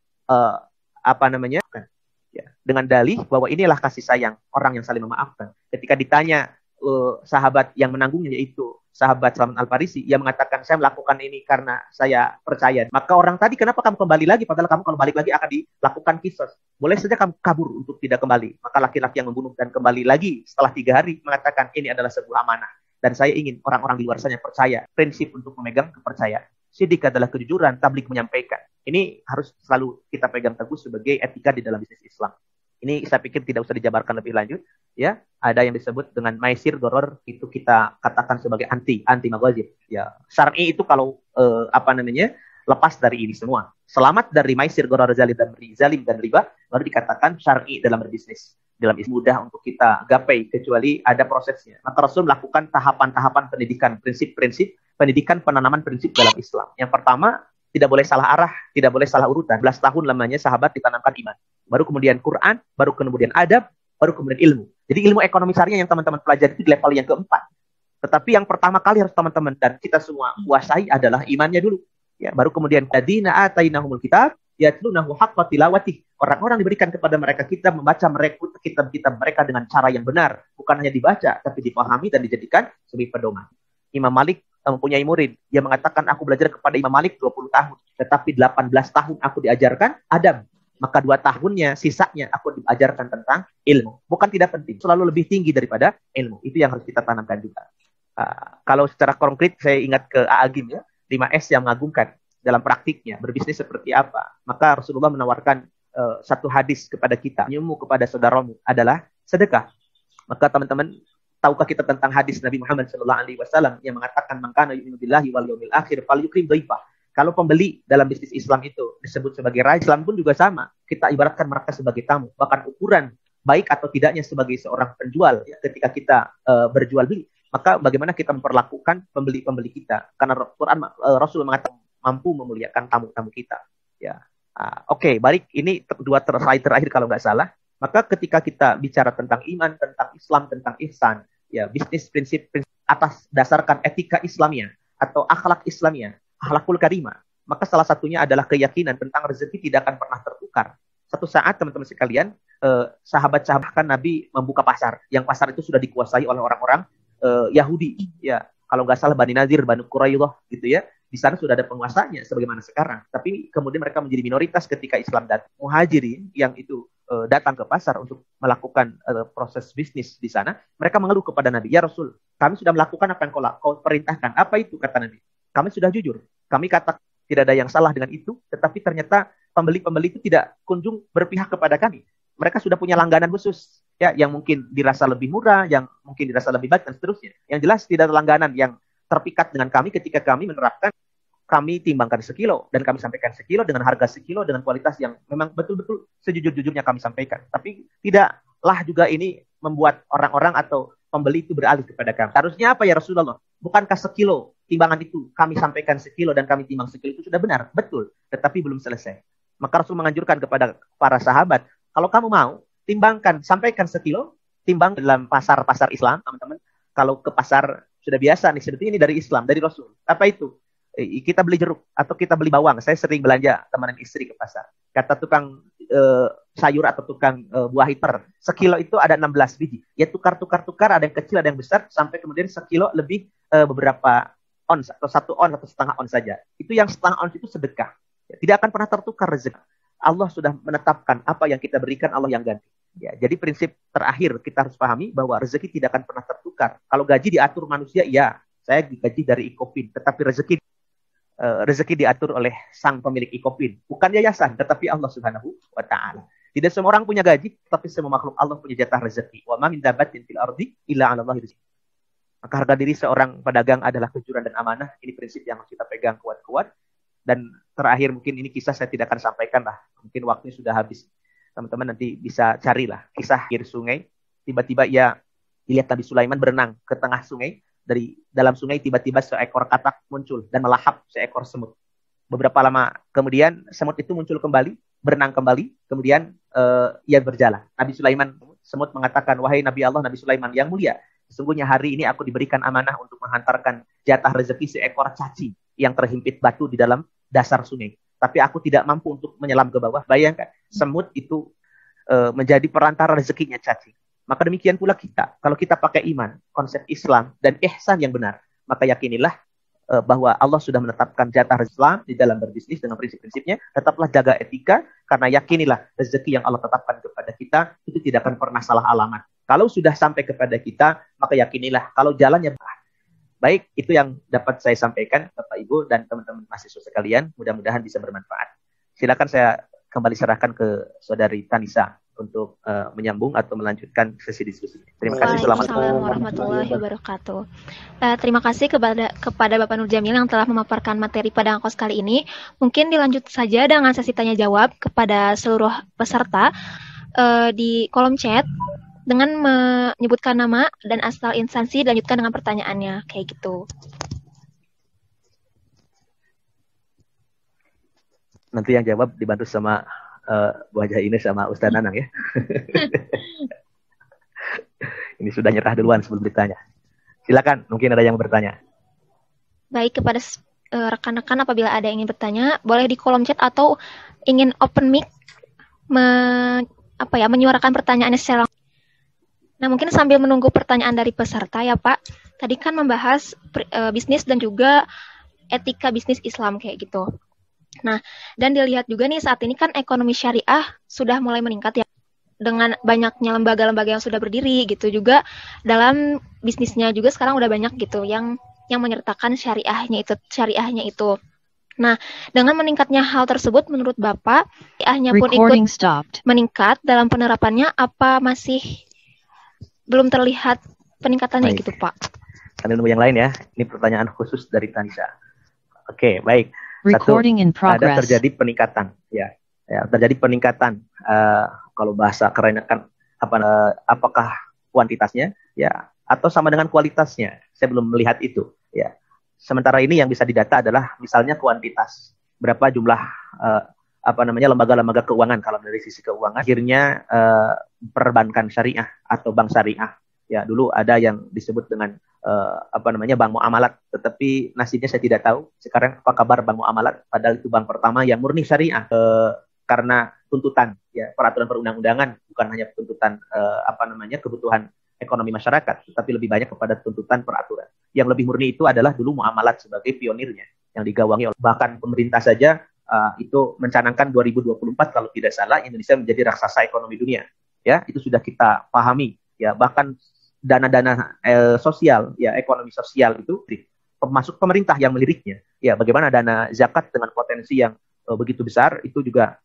[SPEAKER 2] ya, dengan dalih bahwa inilah kasih sayang orang yang saling memaafkan. Ketika ditanya sahabat yang menanggungnya, yaitu sahabat Salman Al-Farisi, yang mengatakan saya melakukan ini karena saya percaya. Maka orang tadi, kenapa kamu kembali lagi? Padahal kamu kalau balik lagi akan dilakukan kisos. Boleh saja kamu kabur untuk tidak kembali. Maka laki-laki yang membunuh dan kembali lagi setelah 3 hari mengatakan ini adalah sebuah amanah. Dan saya ingin orang-orang di luar sana percaya. Prinsip untuk memegang kepercayaan. Sidik adalah kejujuran, tablik menyampaikan. Ini harus selalu kita pegang teguh sebagai etika di dalam bisnis Islam. Ini saya pikir tidak usah dijabarkan lebih lanjut. Ya, ada yang disebut dengan maisir goror, itu kita katakan sebagai anti maghazib. Ya, syar'i itu kalau lepas dari ini semua. Selamat dari maisir goror zalim dan riba, baru dikatakan syar'i dalam berbisnis. Dalam mudah untuk kita gapai kecuali ada prosesnya. Maka Rasul melakukan tahapan-tahapan pendidikan, prinsip-prinsip pendidikan penanaman prinsip dalam Islam. Yang pertama, tidak boleh salah arah, tidak boleh salah urutan. 11 tahun lamanya sahabat ditanamkan iman. Baru kemudian Quran, baru kemudian adab, baru kemudian ilmu. Jadi ilmu ekonomi syariah yang teman-teman pelajari itu di level yang keempat. Tetapi yang pertama kali harus teman-teman dan kita semua kuasai adalah imannya dulu. Ya, baru kemudian ladina atainahumul kitab yatlunahu haqqa tilawatih. Orang-orang diberikan kepada mereka kitab, membaca kitab-kitab mereka dengan cara yang benar, bukan hanya dibaca tapi dipahami dan dijadikan sebagai pedoman. Imam Malik mempunyai murid, dia mengatakan aku belajar kepada Imam Malik 20 tahun, tetapi 18 tahun aku diajarkan adab. Maka 2 tahunnya, sisanya aku diajarkan tentang ilmu. Bukan tidak penting, selalu lebih tinggi daripada ilmu. Itu yang harus kita tanamkan juga. Kalau secara konkret, saya ingat ke A'agim ya, 5S yang mengagumkan dalam praktiknya, berbisnis seperti apa. Maka Rasulullah menawarkan satu hadis kepada kita, nyumu kepada saudaramu adalah sedekah. Maka teman-teman, tahukah kita tentang hadis Nabi Muhammad SAW yang mengatakan man kana yu'minu billahi wal yawmil akhir falyukrim dhaifah. Kalau pembeli dalam bisnis Islam itu disebut sebagai raja, Islam pun juga sama. Kita ibaratkan mereka sebagai tamu. Bahkan ukuran baik atau tidaknya sebagai seorang penjual ya, ketika kita berjual beli. Maka bagaimana kita memperlakukan pembeli-pembeli kita? Karena Quran Rasul mengatakan mampu memuliakan tamu-tamu kita. Ya, Oke, baik. Ini 2 terakhir kalau nggak salah. Maka ketika kita bicara tentang iman, tentang Islam, tentang ihsan, ya bisnis prinsip atas dasarkan etika Islamiyah atau akhlak Islamiyah, akhlakul karimah, maka salah satunya adalah keyakinan tentang rezeki tidak akan pernah tertukar. Satu saat teman-teman sekalian, sahabat-sahabat kan Nabi membuka pasar, yang pasar itu sudah dikuasai oleh orang-orang Yahudi, ya kalau nggak salah Bani Nadir, Bani Quraidah, gitu ya. Di sana sudah ada penguasanya sebagaimana sekarang. Tapi kemudian mereka menjadi minoritas ketika Islam datang. Muhajirin yang itu datang ke pasar untuk melakukan proses bisnis di sana, mereka mengeluh kepada Nabi, ya Rasul, kami sudah melakukan apa yang kau perintahkan. Apa itu kata Nabi? Kami sudah jujur. Kami kata tidak ada yang salah dengan itu, tetapi ternyata pembeli-pembeli itu tidak kunjung berpihak kepada kami. Mereka sudah punya langganan khusus, ya, yang mungkin dirasa lebih murah, yang mungkin dirasa lebih baik, dan seterusnya. Yang jelas tidak ada langganan yang terpikat dengan kami ketika kami menerapkan, kami timbangkan sekilo, dan kami sampaikan sekilo dengan harga sekilo, dengan kualitas yang memang betul-betul sejujur-jujurnya kami sampaikan. Tapi tidaklah juga ini membuat orang-orang atau pembeli itu beralih kepada kami. Harusnya apa ya Rasulullah? Bukankah sekilo timbangan itu kami sampaikan sekilo dan kami timbang sekilo itu sudah benar? Betul, tetapi belum selesai. Maka Rasul menganjurkan kepada para sahabat, kalau kamu mau, timbangkan, sampaikan sekilo, timbang dalam pasar-pasar Islam, teman-teman. Kalau ke pasar sudah biasa nih, seperti ini dari Islam, dari Rasul. Apa itu? Kita beli jeruk atau kita beli bawang. Saya sering belanja teman istri ke pasar. Kata tukang sayur atau tukang buah hiper, sekilo itu ada 16 biji. Ya tukar, ada yang kecil, ada yang besar, sampai kemudian sekilo lebih beberapa ons atau 1 ons atau setengah ons saja. Itu yang setengah ons itu sedekah. Ya, tidak akan pernah tertukar rezeki. Allah sudah menetapkan apa yang kita berikan, Allah yang ganti. Ya, jadi prinsip terakhir kita harus pahami bahwa rezeki tidak akan pernah tertukar. Kalau gaji diatur manusia, ya, saya digaji dari Ikopin, tetapi rezeki diatur oleh sang pemilik Ikopin, bukan yayasan, tetapi Allah Subhanahu wa Ta'ala. Tidak semua orang punya gaji, tapi semua makhluk Allah punya jatah rezeki. Wa ma min dabbatin fil ardi illa 'ala Allahi rizquha. Maka harga diri seorang pedagang adalah kejujuran dan amanah. Ini prinsip yang harus kita pegang kuat-kuat. Dan terakhir mungkin ini kisah saya tidak akan sampaikan lah. Mungkin waktunya sudah habis. Teman-teman nanti bisa carilah kisah air sungai. Tiba-tiba ia dilihat Nabi Sulaiman berenang ke tengah sungai. Dari dalam sungai tiba-tiba seekor katak muncul dan melahap seekor semut. Beberapa lama kemudian semut itu muncul kembali, berenang kembali. Kemudian ia berjalan. Nabi Sulaiman, semut mengatakan, wahai Nabi Allah, Nabi Sulaiman yang mulia, sesungguhnya hari ini aku diberikan amanah untuk menghantarkan jatah rezeki seekor cacing yang terhimpit batu di dalam dasar sungai. Tapi aku tidak mampu untuk menyelam ke bawah. Bayangkan, semut itu menjadi perantara rezekinya cacing. Maka demikian pula kita. Kalau kita pakai iman, konsep Islam, dan ihsan yang benar, maka yakinilah bahwa Allah sudah menetapkan jatah Islam di dalam berbisnis dengan prinsip-prinsipnya. Tetaplah jaga etika, karena yakinilah rezeki yang Allah tetapkan kepada kita, itu tidak akan pernah salah alamat. Kalau sudah sampai kepada kita, maka yakinilah kalau jalannya baik. Itu yang dapat saya sampaikan, Bapak Ibu dan teman-teman mahasiswa sekalian. Mudah-mudahan bisa bermanfaat. Silakan saya kembali serahkan ke Saudari Tanisa untuk menyambung atau melanjutkan sesi diskusi. Terima kasih. Selamat
[SPEAKER 1] Waalaikumsalam warahmatullahi wabarakatuh. Terima kasih kepada Bapak Nur Jamil yang telah memaparkan materi pada angkos kali ini. Mungkin dilanjut saja dengan sesi tanya jawab kepada seluruh peserta di kolom chat, dengan menyebutkan nama dan asal instansi, dilanjutkan dengan pertanyaannya, kayak gitu.
[SPEAKER 2] Nanti yang jawab dibantu sama Bu Haja Ines sama Ustaz Nanang ya. Ini sudah nyerah duluan sebelum ditanya. Silakan, mungkin ada yang bertanya.
[SPEAKER 1] Baik, kepada rekan-rekan apabila ada yang ingin bertanya, boleh di kolom chat atau ingin open mic menyuarakan pertanyaannya secara. Nah, mungkin sambil menunggu pertanyaan dari peserta ya Pak. Tadi kan membahas bisnis dan juga etika bisnis Islam kayak gitu. Nah, dan dilihat juga nih saat ini kan ekonomi syariah sudah mulai meningkat ya. Dengan banyaknya lembaga-lembaga yang sudah berdiri gitu, juga dalam bisnisnya juga sekarang udah banyak gitu yang menyertakan syariahnya itu. Nah, dengan meningkatnya hal tersebut menurut Bapak, syariahnya pun ikut meningkat dalam penerapannya, apa masih belum terlihat peningkatannya? Baik. Gitu Pak.
[SPEAKER 2] Sambil nunggu yang lain ya. Ini pertanyaan khusus dari Tanisa. Oke, baik.
[SPEAKER 4] Recording in progress.
[SPEAKER 2] Ada terjadi peningkatan. Ya, terjadi peningkatan. Kalau bahasa keren kan apakah kuantitasnya ya atau sama dengan kualitasnya? Saya belum melihat itu. Ya. Sementara ini yang bisa didata adalah misalnya kuantitas. Berapa jumlah lembaga-lembaga keuangan kalau dari sisi keuangan akhirnya perbankan syariah atau bank syariah. Ya, dulu ada yang disebut dengan bank muamalat, tetapi nasibnya saya tidak tahu. Sekarang apa kabar bank muamalat? Padahal itu bank pertama yang murni syariah karena tuntutan ya peraturan perundang-undangan, bukan hanya tuntutan kebutuhan ekonomi masyarakat, tetapi lebih banyak kepada tuntutan peraturan. Yang lebih murni itu adalah dulu muamalat sebagai pionirnya yang digawangi oleh bahkan pemerintah saja. Itu mencanangkan 2024 kalau tidak salah Indonesia menjadi raksasa ekonomi dunia. Ya, itu sudah kita pahami. Ya, bahkan dana-dana sosial, ya ekonomi sosial itu pemasuk pemerintah yang meliriknya. Ya, bagaimana dana zakat dengan potensi yang begitu besar itu juga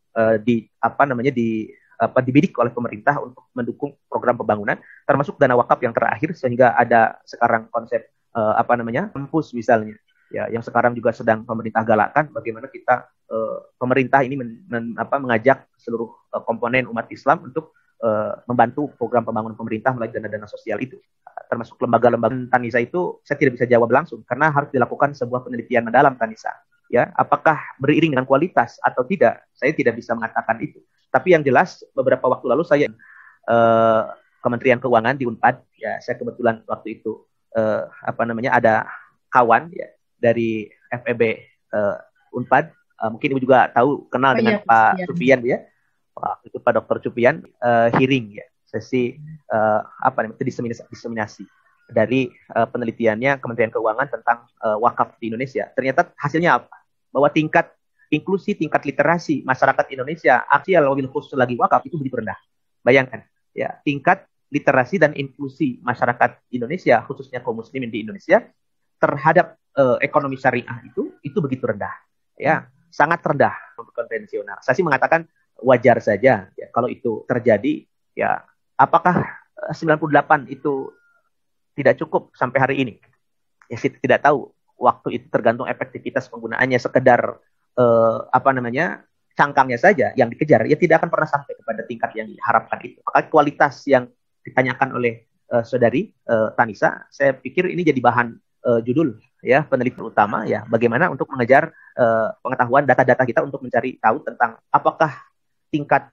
[SPEAKER 2] dibidik oleh pemerintah untuk mendukung program pembangunan, termasuk dana wakaf yang terakhir, sehingga ada sekarang konsep kampus misalnya, ya, yang sekarang juga sedang pemerintah galakkan, bagaimana kita pemerintah ini mengajak seluruh komponen umat Islam untuk membantu program pembangunan pemerintah melalui dana-dana sosial itu, termasuk lembaga-lembaga Tanisa itu saya tidak bisa jawab langsung karena harus dilakukan sebuah penelitian mendalam Tanisa. Ya, apakah beriring dengan kualitas atau tidak? Saya tidak bisa mengatakan itu. Tapi yang jelas beberapa waktu lalu saya Kementerian Keuangan di Unpad, ya, saya kebetulan waktu itu ada kawan, ya, dari FEB Unpad, mungkin Ibu juga tahu kenal dengan Pak Supian, ya. Itu Pak Dr. Supian, hearing, ya, sesi diseminasi dari penelitiannya Kementerian Keuangan tentang wakaf di Indonesia. Ternyata hasilnya apa? Bahwa tingkat inklusi, tingkat literasi masyarakat Indonesia, aksial wabil khusus lagi wakaf itu begitu rendah. Bayangkan, ya, tingkat literasi dan inklusi masyarakat Indonesia, khususnya kaum muslimin di Indonesia, terhadap ekonomi syariah itu begitu rendah. Ya, sangat rendah untuk konvensional. Saya sih mengatakan wajar saja, ya, kalau itu terjadi. Ya, apakah 98 itu tidak cukup sampai hari ini? Ya, saya tidak tahu. Waktu itu tergantung efektivitas penggunaannya. Sekedar cangkangnya saja yang dikejar, ya tidak akan pernah sampai kepada tingkat yang diharapkan itu. Maka kualitas yang ditanyakan oleh saudari Tanisa, saya pikir ini jadi bahan judul, ya, penelitian utama, ya, bagaimana untuk mengejar pengetahuan data-data kita untuk mencari tahu tentang apakah tingkat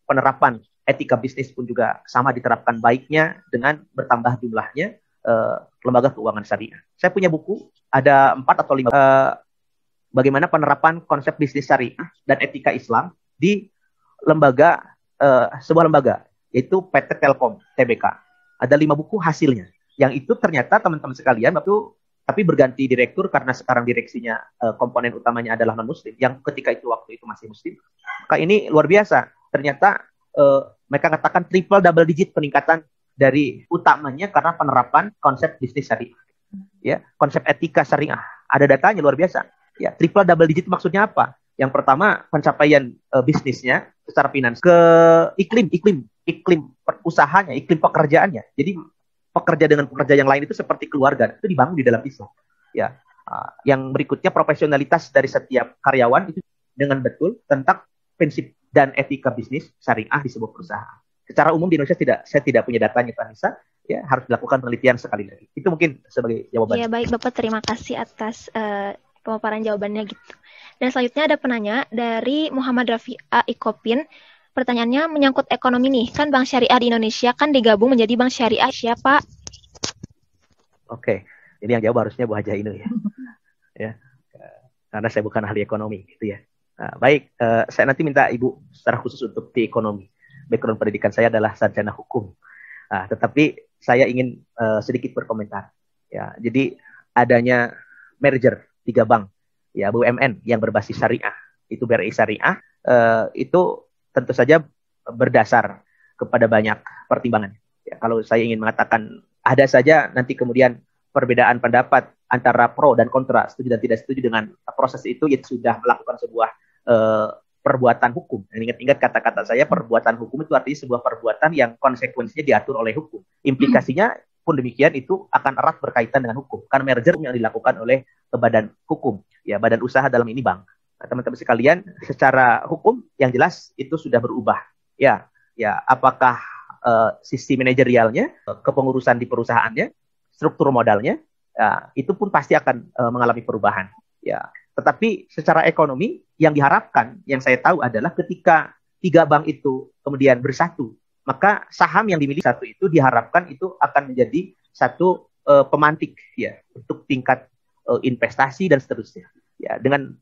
[SPEAKER 2] penerapan etika bisnis pun juga sama diterapkan baiknya dengan bertambah jumlahnya lembaga keuangan syariah. Saya punya buku, ada 4 atau 5, bagaimana penerapan konsep bisnis syariah dan etika Islam di sebuah lembaga, yaitu PT Telkom Tbk. Ada 5 buku hasilnya. Yang itu ternyata teman-teman sekalian, tapi berganti direktur karena sekarang direksinya komponen utamanya adalah non-muslim, yang ketika itu waktu itu masih muslim. Maka ini luar biasa. Ternyata mereka katakan triple double digit peningkatan dari utamanya karena penerapan konsep bisnis syariah. Ya, konsep etika syariah. Ada datanya luar biasa. Ya, triple double digit maksudnya apa? Yang pertama, pencapaian bisnisnya secara finansial, ke iklim usahanya, iklim pekerjaannya. Jadi pekerja dengan pekerja yang lain itu seperti keluarga, itu dibangun di dalam Islam. Ya, yang berikutnya profesionalitas dari setiap karyawan itu dengan betul tentang prinsip dan etika bisnis syariah di sebuah perusahaan. Secara umum di Indonesia saya tidak punya datanya, Pak Nisa. Ya, harus dilakukan penelitian sekali lagi. Itu mungkin sebagai jawaban.
[SPEAKER 1] Ya, baik Bapak, terima kasih atas pemaparan jawabannya gitu. Dan selanjutnya ada penanya dari Muhammad Rafi A. Ikopin. Pertanyaannya menyangkut ekonomi nih. Kan Bank Syariah di Indonesia kan digabung menjadi Bank Syariah siapa?
[SPEAKER 2] Oke, jadi yang jawab harusnya Bu Hajah Inu, ya. Ya, karena saya bukan ahli ekonomi gitu, ya. Nah, baik, saya nanti minta Ibu secara khusus untuk di ekonomi. Background pendidikan saya adalah sarjana hukum. Nah, tetapi saya ingin sedikit berkomentar. Ya, jadi adanya merger 3 bank, ya, BUMN yang berbasis syariah, itu BRI Syariah, itu tentu saja berdasar kepada banyak pertimbangan. Ya, kalau saya ingin mengatakan ada saja nanti kemudian perbedaan pendapat antara pro dan kontra, setuju dan tidak setuju dengan proses itu, ya sudah melakukan sebuah perbuatan hukum. Dan ingat-ingat kata-kata saya, perbuatan hukum itu artinya sebuah perbuatan yang konsekuensinya diatur oleh hukum. Implikasinya pun demikian itu akan erat berkaitan dengan hukum. Karena merger yang dilakukan oleh badan hukum, ya, badan usaha dalam ini bank. Nah, teman-teman sekalian, secara hukum yang jelas itu sudah berubah. Ya, apakah sisi manajerialnya, kepengurusan di perusahaannya, struktur modalnya, ya, itu pun pasti akan mengalami perubahan. Ya, tetapi secara ekonomi yang diharapkan, yang saya tahu adalah ketika 3 bank itu kemudian bersatu, maka saham yang dimiliki satu itu diharapkan itu akan menjadi satu pemantik, ya, untuk tingkat investasi dan seterusnya. Ya, dengan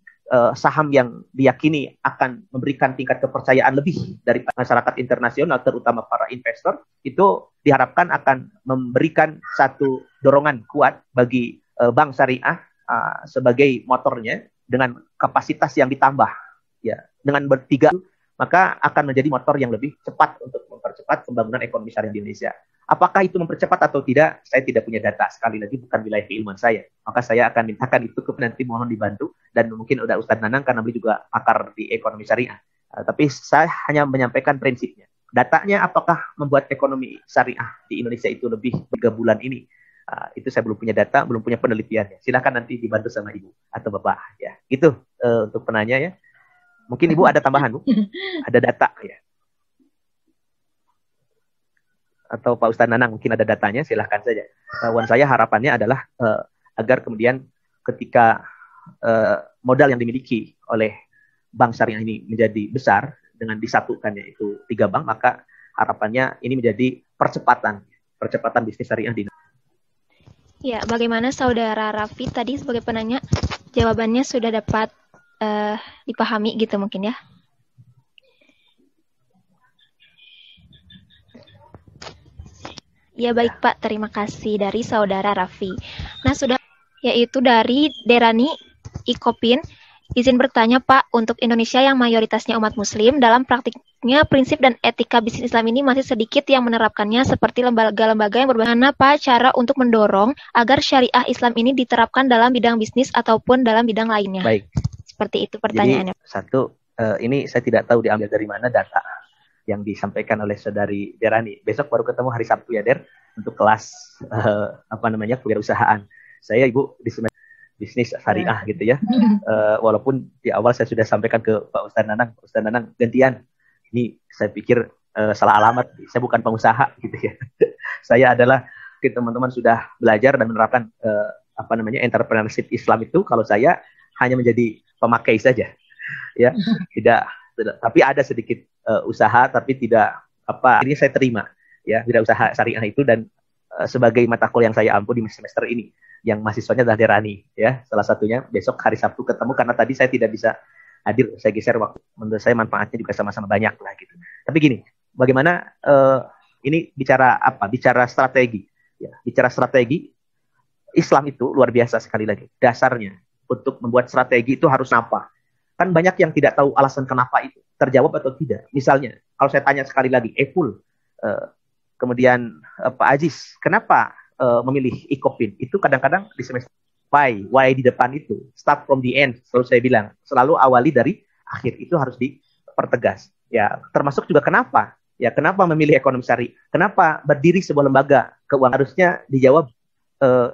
[SPEAKER 2] saham yang diyakini akan memberikan tingkat kepercayaan lebih dari masyarakat internasional, terutama para investor, itu diharapkan akan memberikan satu dorongan kuat bagi bank syariah sebagai motornya dengan kapasitas yang ditambah. Ya, dengan bertiga, maka akan menjadi motor yang lebih cepat untuk mempercepat pembangunan ekonomi syariah di Indonesia. Apakah itu mempercepat atau tidak? Saya tidak punya data. Sekali lagi bukan wilayah keilmuan saya. Maka saya akan mintakan itu ke nanti, mohon dibantu. Dan mungkin udah Ustadz Nanang karena beliau juga pakar di ekonomi syariah. Tapi saya hanya menyampaikan prinsipnya. Datanya apakah membuat ekonomi syariah di Indonesia itu lebih 3 bulan ini? Itu saya belum punya data, belum punya penelitiannya. Silakan nanti dibantu sama Ibu atau Bapak. Ya, itu untuk penanya ya. Mungkin Ibu ada tambahan, Bu? Ada data ya? Atau Pak Ustadz Nanang mungkin ada datanya, silahkan saja. Wan saya harapannya adalah agar kemudian ketika modal yang dimiliki oleh bank syariah ini menjadi besar dengan disatukannya itu 3 bank, maka harapannya ini menjadi percepatan bisnis syariah di Indonesia.
[SPEAKER 1] Ya, bagaimana Saudara Raffi tadi sebagai penanya, jawabannya sudah dapat dipahami gitu mungkin ya? Ya baik Pak, terima kasih dari Saudara Raffi. Nah sudah, yaitu dari Derani Ikopin, izin bertanya Pak, untuk Indonesia yang mayoritasnya umat muslim, dalam praktiknya prinsip dan etika bisnis Islam ini masih sedikit yang menerapkannya seperti lembaga-lembaga yang berbagaimana Pak cara untuk mendorong agar syariah Islam ini diterapkan dalam bidang bisnis ataupun dalam bidang lainnya?
[SPEAKER 2] Baik.
[SPEAKER 1] Seperti itu pertanyaannya.
[SPEAKER 2] Jadi satu, ini saya tidak tahu diambil dari mana data yang disampaikan oleh Saudari Derani. Besok baru ketemu hari Sabtu ya Der, untuk kelas kewirausahaan. Saya Ibu di bisnis syariah gitu ya. Walaupun di awal saya sudah sampaikan ke Pak Ustadz Nanang gantian. Ini saya pikir salah alamat. Saya bukan pengusaha gitu ya. Saya adalah teman-teman sudah belajar dan menerapkan entrepreneurship Islam itu. Kalau saya hanya menjadi pemakai saja, ya tidak. Tapi ada sedikit usaha, tapi tidak ini saya terima ya wirausaha syariah itu, dan sebagai mata kuliah yang saya ampu di semester ini yang mahasiswanya adalah Derani ya, salah satunya. Besok hari Sabtu ketemu, karena tadi saya tidak bisa hadir, saya geser waktu. Menurut saya manfaatnya juga sama-sama banyak lah gitu. Tapi gini, bagaimana ini bicara strategi ya, bicara strategi Islam itu luar biasa. Sekali lagi, dasarnya untuk membuat strategi itu harus apa? Kan banyak yang tidak tahu alasan kenapa itu terjawab atau tidak. Misalnya, kalau saya tanya sekali lagi, Epul, kemudian Pak Aziz, kenapa memilih Ikopin? Itu kadang-kadang di semester why di depan itu, start from the end, selalu saya bilang, selalu awali dari akhir, itu harus dipertegas. Ya, termasuk juga kenapa? Ya, kenapa memilih ekonomi syariah? Kenapa berdiri sebuah lembaga keuangan? Harusnya dijawab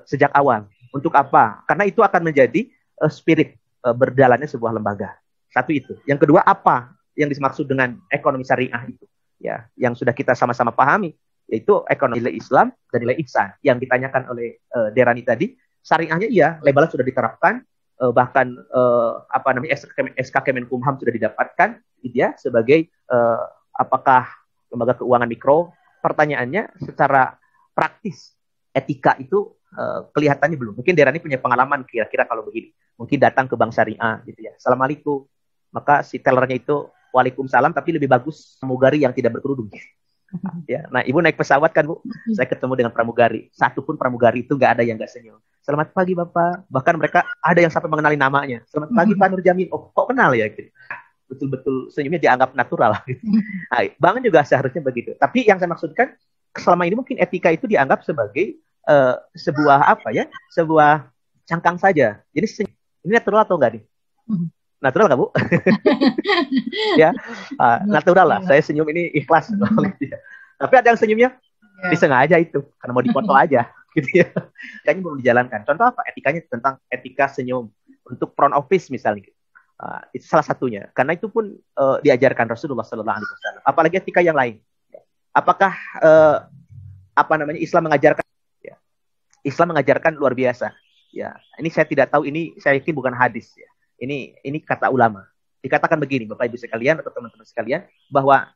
[SPEAKER 2] sejak awal. Untuk apa? Karena itu akan menjadi spirit berjalannya sebuah lembaga. Satu itu. Yang kedua, apa yang dimaksud dengan ekonomi syariah itu? Ya, yang sudah kita sama-sama pahami, yaitu ekonomi nilai Islam dan nilai ihsan. Yang ditanyakan oleh Derani tadi, syariahnya iya, labelnya sudah diterapkan, bahkan SK Kemenkumham sudah didapatkan, gitu ya, sebagai apakah lembaga keuangan mikro. Pertanyaannya secara praktis, etika itu kelihatannya belum. Mungkin Derani punya pengalaman kira-kira kalau begini. Mungkin datang ke bank syariah gitu ya. Assalamualaikum. Maka si tellernya itu waalaikumsalam, tapi lebih bagus pramugari yang tidak berkerudung. Ya, nah Ibu naik pesawat kan Bu, saya ketemu dengan pramugari. Satu pun pramugari itu nggak ada yang nggak senyum. Selamat pagi Bapak. Bahkan mereka ada yang sampai mengenali namanya. Selamat pagi Pak Nurjamin. Oh kok kenal ya? Gitu. Betul-betul senyumnya dianggap natural. Gitu. Nah, bank juga seharusnya begitu. Tapi yang saya maksudkan, selama ini mungkin etika itu dianggap sebagai sebuah cangkang saja. Jadi ini natural atau enggak nih? Natural nggak Bu? Ya, natural lah. Saya senyum ini ikhlas oleh dia. Tapi ada yang senyumnya disengaja itu, karena mau dipoto aja, gitu ya. Kayaknya belum dijalankan. Contoh apa? Etikanya tentang etika senyum untuk front office misalnya. Itu salah satunya. Karena itu pun diajarkan Rasulullah SAW. Apalagi etika yang lain. Apakah Islam mengajarkan? Ya. Islam mengajarkan luar biasa. Ya, ini saya tidak tahu, ini saya yakin bukan hadis ya. Ini kata ulama. Dikatakan begini, Bapak Ibu sekalian atau teman-teman sekalian, bahwa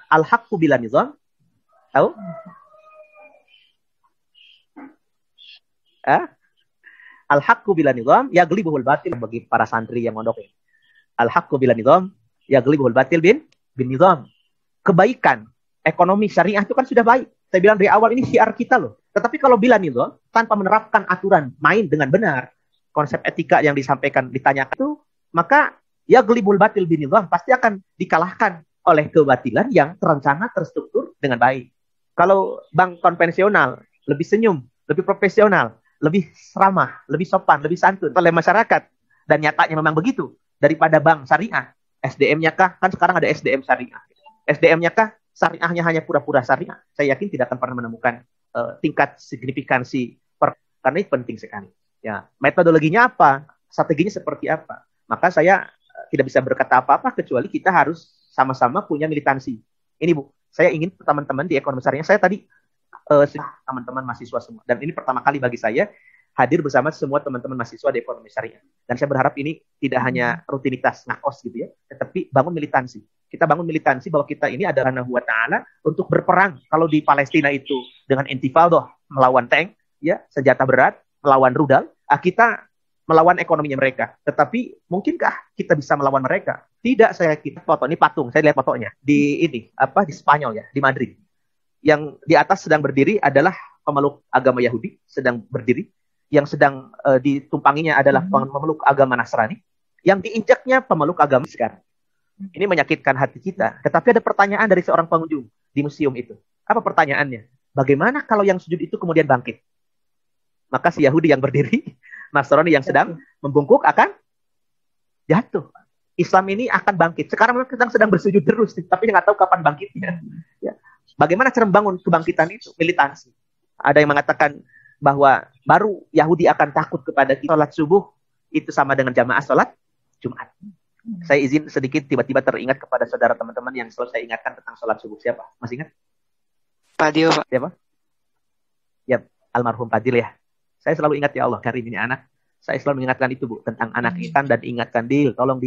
[SPEAKER 2] al-haqqu bila nizam, tahu? Al-haqqu bila nizam yaglibuhul batil, bagi para santri yang mondok ini. Al-haqqu bila nizam yaglibuhul batil bin nizam. Kebaikan ekonomi syariah itu kan sudah baik. Saya bilang dari awal, ini syiar kita loh. Tetapi kalau bila nizam, tanpa menerapkan aturan main dengan benar, konsep etika yang disampaikan, ditanyakan itu, maka ya gelibul batil bin nizam, pasti akan dikalahkan oleh kebatilan yang terencana, terstruktur dengan baik. Kalau bank konvensional lebih senyum, lebih profesional, lebih ramah, lebih sopan, lebih santun oleh masyarakat, dan nyatanya memang begitu, daripada bank syariah. SDM-nya kah? Kan sekarang ada SDM syariah. SDM-nya kah? Syariahnya hanya pura-pura syariah. Saya yakin tidak akan pernah menemukan tingkat signifikansi karena ini penting sekali. Ya, metodologinya apa? Strateginya seperti apa? Maka saya tidak bisa berkata apa-apa kecuali kita harus sama-sama punya militansi. Ini Bu, saya ingin teman-teman di ekonomi syariah, saya tadi teman-teman mahasiswa semua, dan ini pertama kali bagi saya hadir bersama semua teman-teman mahasiswa di ekonomi syariah. Dan saya berharap ini tidak hanya rutinitas ngakos gitu ya, tetapi bangun militansi. Kita bangun militansi bahwa kita ini adalah Subhanahu wa Ta'ala untuk berperang. Kalau di Palestina itu dengan intifadah melawan tank, ya senjata berat, melawan rudal, kita melawan ekonominya mereka. Tetapi mungkinkah kita bisa melawan mereka? Tidak, saya kira foto ini patung. Saya lihat fotonya di di Spanyol ya, di Madrid. Yang di atas sedang berdiri adalah pemeluk agama Yahudi, sedang berdiri. Yang sedang ditumpanginya adalah pemeluk agama Nasrani. Yang diinjaknya pemeluk agama sekarang. Ini menyakitkan hati kita. Tetapi ada pertanyaan dari seorang pengunjung di museum itu. Apa pertanyaannya? Bagaimana kalau yang sujud itu kemudian bangkit? Maka si Yahudi yang berdiri, Nasrani yang sedang membungkuk akan jatuh. Islam ini akan bangkit. Sekarang kita sedang bersujud terus, tapi nggak tahu kapan bangkitnya. Ya. Bagaimana cara membangun kebangkitan itu? Militansi. Ada yang mengatakan bahwa baru Yahudi akan takut kepada kita. Salat subuh itu sama dengan jamaah salat Jumat. Saya izin sedikit tiba-tiba teringat kepada saudara teman-teman yang selalu saya ingatkan tentang salat subuh. Siapa? Masih ingat?
[SPEAKER 5] Padil, Pak.
[SPEAKER 2] Siapa? Ya, almarhum Padil ya. Saya selalu ingat ya Allah, Karim ini anak. Saya selalu mengingatkan itu Bu, tentang anak ikan dan ingatkan tolong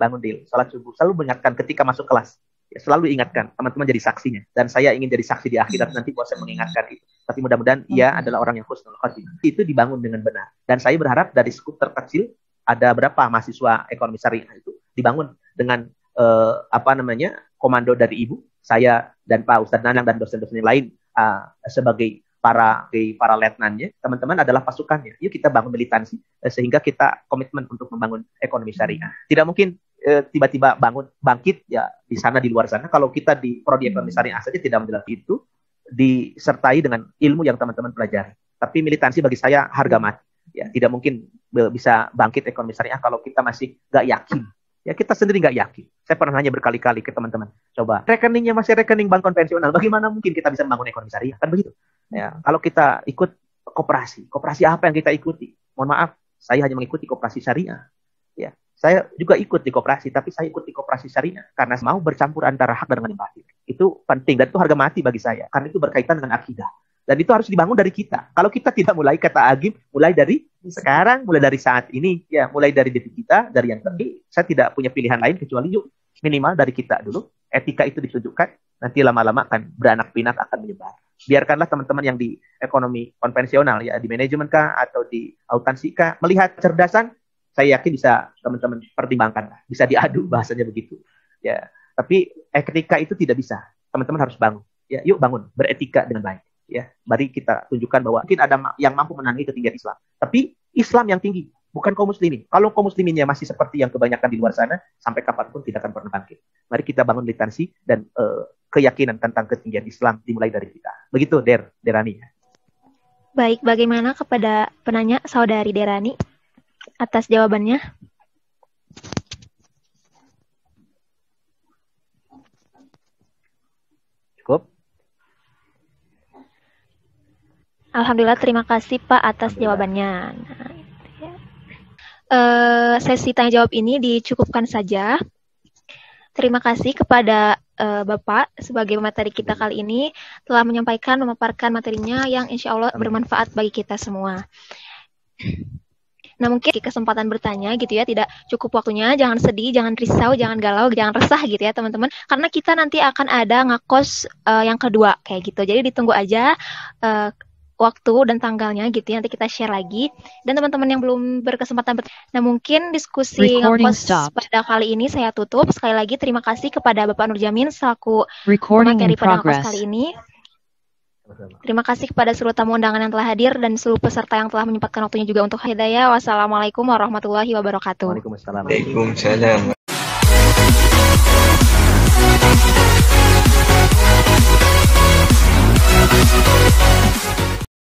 [SPEAKER 2] bangun salat subuh. Selalu mengingatkan ketika masuk kelas. Ya, selalu ingatkan, teman-teman jadi saksinya. Dan saya ingin jadi saksi di akhirat nanti bahwa saya mengingatkan itu. Tapi mudah-mudahan ia adalah orang yang husnul khotimah. Itu dibangun dengan benar. Dan saya berharap dari skup terkecil, ada berapa mahasiswa ekonomi syariah itu dibangun dengan komando dari Ibu, saya dan Pak Ustadz Nanang dan dosen-dosen yang lain sebagai para letnannya, teman-teman adalah pasukannya. Yuk kita bangun militansi sehingga kita komitmen untuk membangun ekonomi syariah. Tidak mungkin tiba-tiba bangkit ya di sana di luar sana. Kalau kita di prodi ekonomi syariah saja tidak menjelaskan itu, disertai dengan ilmu yang teman-teman pelajari. Tapi militansi bagi saya harga mati. Ya, tidak mungkin bisa bangkit ekonomi syariah kalau kita masih nggak yakin. Ya, kita sendiri nggak yakin. Saya pernah nanya berkali-kali ke teman-teman. Coba, rekeningnya masih rekening bank konvensional. Bagaimana mungkin kita bisa membangun ekonomi syariah? Kan begitu. Ya, kalau kita ikut koperasi apa yang kita ikuti? Mohon maaf, saya hanya mengikuti koperasi syariah. Ya, saya juga ikut di koperasi, tapi saya ikut di koperasi syariah karena mau bercampur antara hak dan dengan batil. Itu penting dan itu harga mati bagi saya. Karena itu berkaitan dengan akidah. Dan itu harus dibangun dari kita. Kalau kita tidak mulai, kata Agim, mulai dari sekarang, mulai dari saat ini, ya mulai dari diri kita, dari yang tadi, saya tidak punya pilihan lain kecuali yuk minimal dari kita dulu. Etika itu ditunjukkan, nanti lama-lama akan beranak pinak akan menyebar. Biarkanlah teman-teman yang di ekonomi konvensional, ya di manajemen kah atau di akuntansi kah, melihat kecerdasan, saya yakin bisa teman-teman pertimbangkan, bisa diadu bahasanya begitu. Ya, tapi etika itu tidak bisa. Teman-teman harus bangun. Ya, yuk bangun beretika dengan baik. Ya, mari kita tunjukkan bahwa mungkin ada yang mampu menandingi ketinggian Islam. Tapi Islam yang tinggi, bukan kaum muslimin. Kalau kaum musliminnya masih seperti yang kebanyakan di luar sana, sampai kapanpun tidak akan pernah bangkit. Mari kita bangun militansi dan keyakinan tentang ketinggian Islam dimulai dari kita. Begitu, Derani.
[SPEAKER 1] Baik, bagaimana kepada penanya saudari Derani atas jawabannya?
[SPEAKER 2] Cukup.
[SPEAKER 1] Alhamdulillah, terima kasih Pak atas jawabannya. Sesi tanya jawab ini dicukupkan saja. Terima kasih kepada Bapak sebagai materi kita kali ini telah memaparkan materinya yang insya Allah bermanfaat bagi kita semua. Nah, mungkin kesempatan bertanya gitu ya, tidak cukup waktunya, jangan sedih, jangan risau, jangan galau, jangan resah gitu ya teman-teman, karena kita nanti akan ada ngakos yang kedua kayak gitu. Jadi ditunggu aja waktu dan tanggalnya gitu ya, nanti kita share lagi. Dan teman-teman yang belum berkesempatan nah mungkin diskusi ngakos pada kali ini saya tutup. Sekali lagi terima kasih kepada Bapak Nurjamin selaku pemateri pada ngakos kali ini. Terima kasih kepada seluruh tamu undangan yang telah hadir dan seluruh peserta yang telah menyempatkan waktunya juga untuk hidayah. Wassalamualaikum warahmatullahi wabarakatuh.
[SPEAKER 2] Waalaikumsalam.
[SPEAKER 6] Pak.